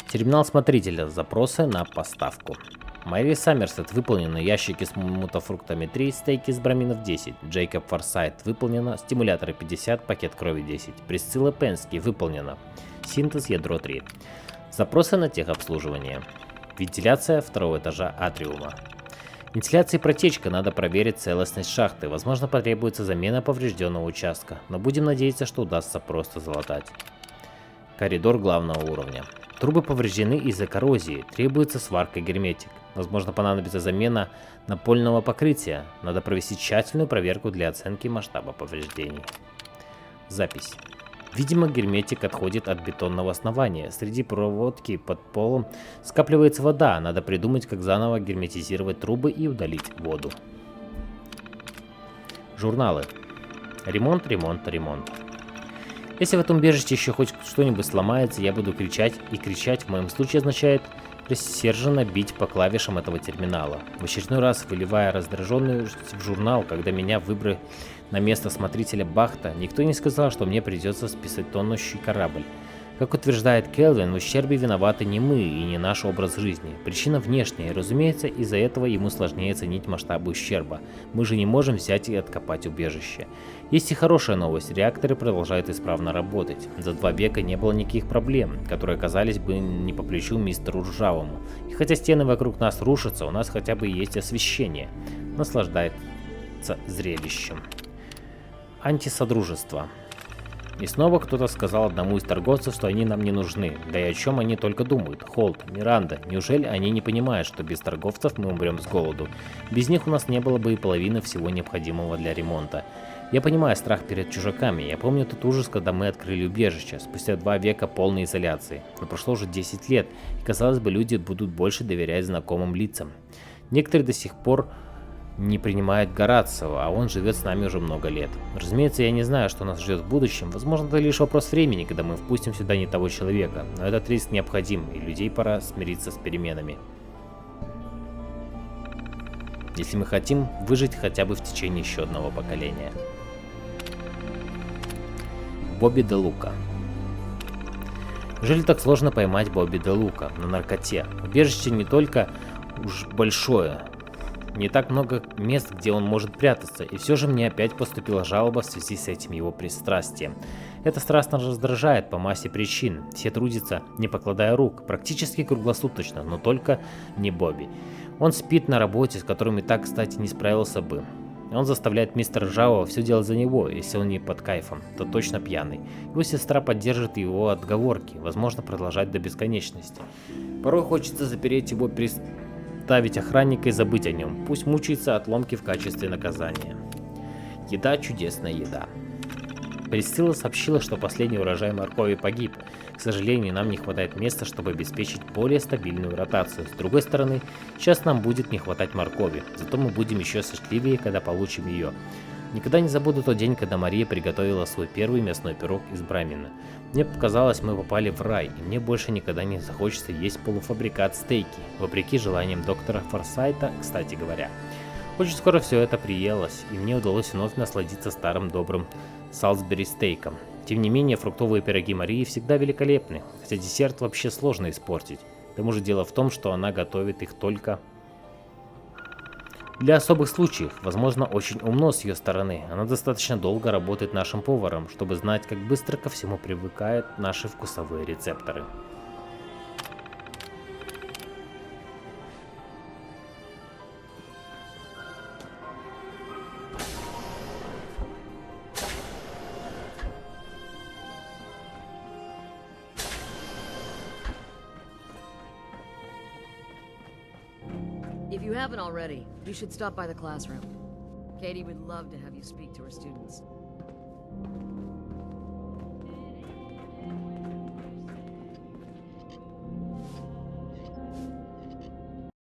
Терминал смотрителя. Запросы на поставку. Мэри Саммерсет выполнено. Ящики с мутафруктами 3, стейки с броминов 10. Джейкоб Форсайт выполнено. Стимуляторы 50, пакет крови 10. Присцилла Пенски выполнено. Синтез ядро 3. Запросы на техобслуживание. Вентиляция второго этажа атриума. Вентиляция и протечка. Надо проверить целостность шахты. Возможно, потребуется замена поврежденного участка, но будем надеяться, что удастся просто залатать. Коридор главного уровня. Трубы повреждены из-за коррозии. Требуется сварка и герметик. Возможно, понадобится замена напольного покрытия. Надо провести тщательную проверку для оценки масштаба повреждений. Запись. Видимо, герметик отходит от бетонного основания. Среди проводки под полом скапливается вода. Надо придумать, как заново герметизировать трубы и удалить воду. Журналы. Ремонт, ремонт, ремонт. Если в этом убежище еще хоть что-нибудь сломается, я буду кричать, и кричать в моем случае означает рассерженно бить по клавишам этого терминала, в очередной раз выливая раздраженность в журнал. Когда меня выбрали на место смотрителя Бахта, никто не сказал, что мне придется списать тонущий корабль. Как утверждает Келвин, в ущербе виноваты не мы и не наш образ жизни. Причина внешняя, и, разумеется, из-за этого ему сложнее оценить масштабы ущерба. Мы же не можем взять и откопать убежище. Есть и хорошая новость. Реакторы продолжают исправно работать. За 2 века не было никаких проблем, которые казались бы не по плечу мистеру Ржавому. И хотя стены вокруг нас рушатся, у нас хотя бы есть освещение. Наслаждается зрелищем. Антисодружество. И снова кто-то сказал одному из торговцев, что они нам не нужны. Да и о чем они только думают? Холт, Миранда, неужели они не понимают, что без торговцев мы умрем с голоду? Без них у нас не было бы и половины всего необходимого для ремонта. Я понимаю страх перед чужаками. Я помню тот ужас, когда мы открыли убежище, спустя 2 века полной изоляции. Но прошло уже 10 лет, и казалось бы, люди будут больше доверять знакомым лицам. Некоторые до сих пор не принимают Горацио, а он живет с нами уже много лет. Разумеется, я не знаю, что нас ждет в будущем. Возможно, это лишь вопрос времени, когда мы впустим сюда не того человека. Но этот риск необходим, и людей пора смириться с переменами. Если мы хотим выжить хотя бы в течение еще одного поколения. Бобби де Лука. Неужели так сложно поймать Бобби де Лука на наркоте? Убежище не только уж большое, не так много мест, где он может прятаться, и все же мне опять поступила жалоба в связи с этим его пристрастием. Это страстно раздражает по массе причин. Все трудятся, не покладая рук, практически круглосуточно, но только не Бобби. Он спит на работе, с которым и так, кстати, не справился бы. Он заставляет мистера Жао все делать за него, если он не под кайфом, то точно пьяный. Его сестра поддержит его отговорки, возможно, продолжать до бесконечности. Порой хочется запереть его, ставить охранника и забыть о нем. Пусть мучается от ломки в качестве наказания. Еда, чудесная еда. Присцилла сообщила, что последний урожай моркови погиб. К сожалению, нам не хватает места, чтобы обеспечить более стабильную ротацию. С другой стороны, сейчас нам будет не хватать моркови, зато мы будем еще счастливее, когда получим ее. Никогда не забуду тот день, когда Мария приготовила свой первый мясной пирог из брамина. Мне показалось, мы попали в рай, и мне больше никогда не захочется есть полуфабрикат стейки, вопреки желаниям доктора Форсайта, кстати говоря. Очень скоро все это приелось, и мне удалось вновь насладиться старым добрым Салсбери стейком. Тем не менее, фруктовые пироги Марии всегда великолепны, хотя десерт вообще сложно испортить. К тому же дело в том, что она готовит их только для особых случаев. Возможно, очень умно с ее стороны. Она достаточно долго работает нашим поваром, чтобы знать, как быстро ко всему привыкают наши вкусовые рецепторы. If you haven't already, you should stop by the classroom. Katie would love to have you speak to her students.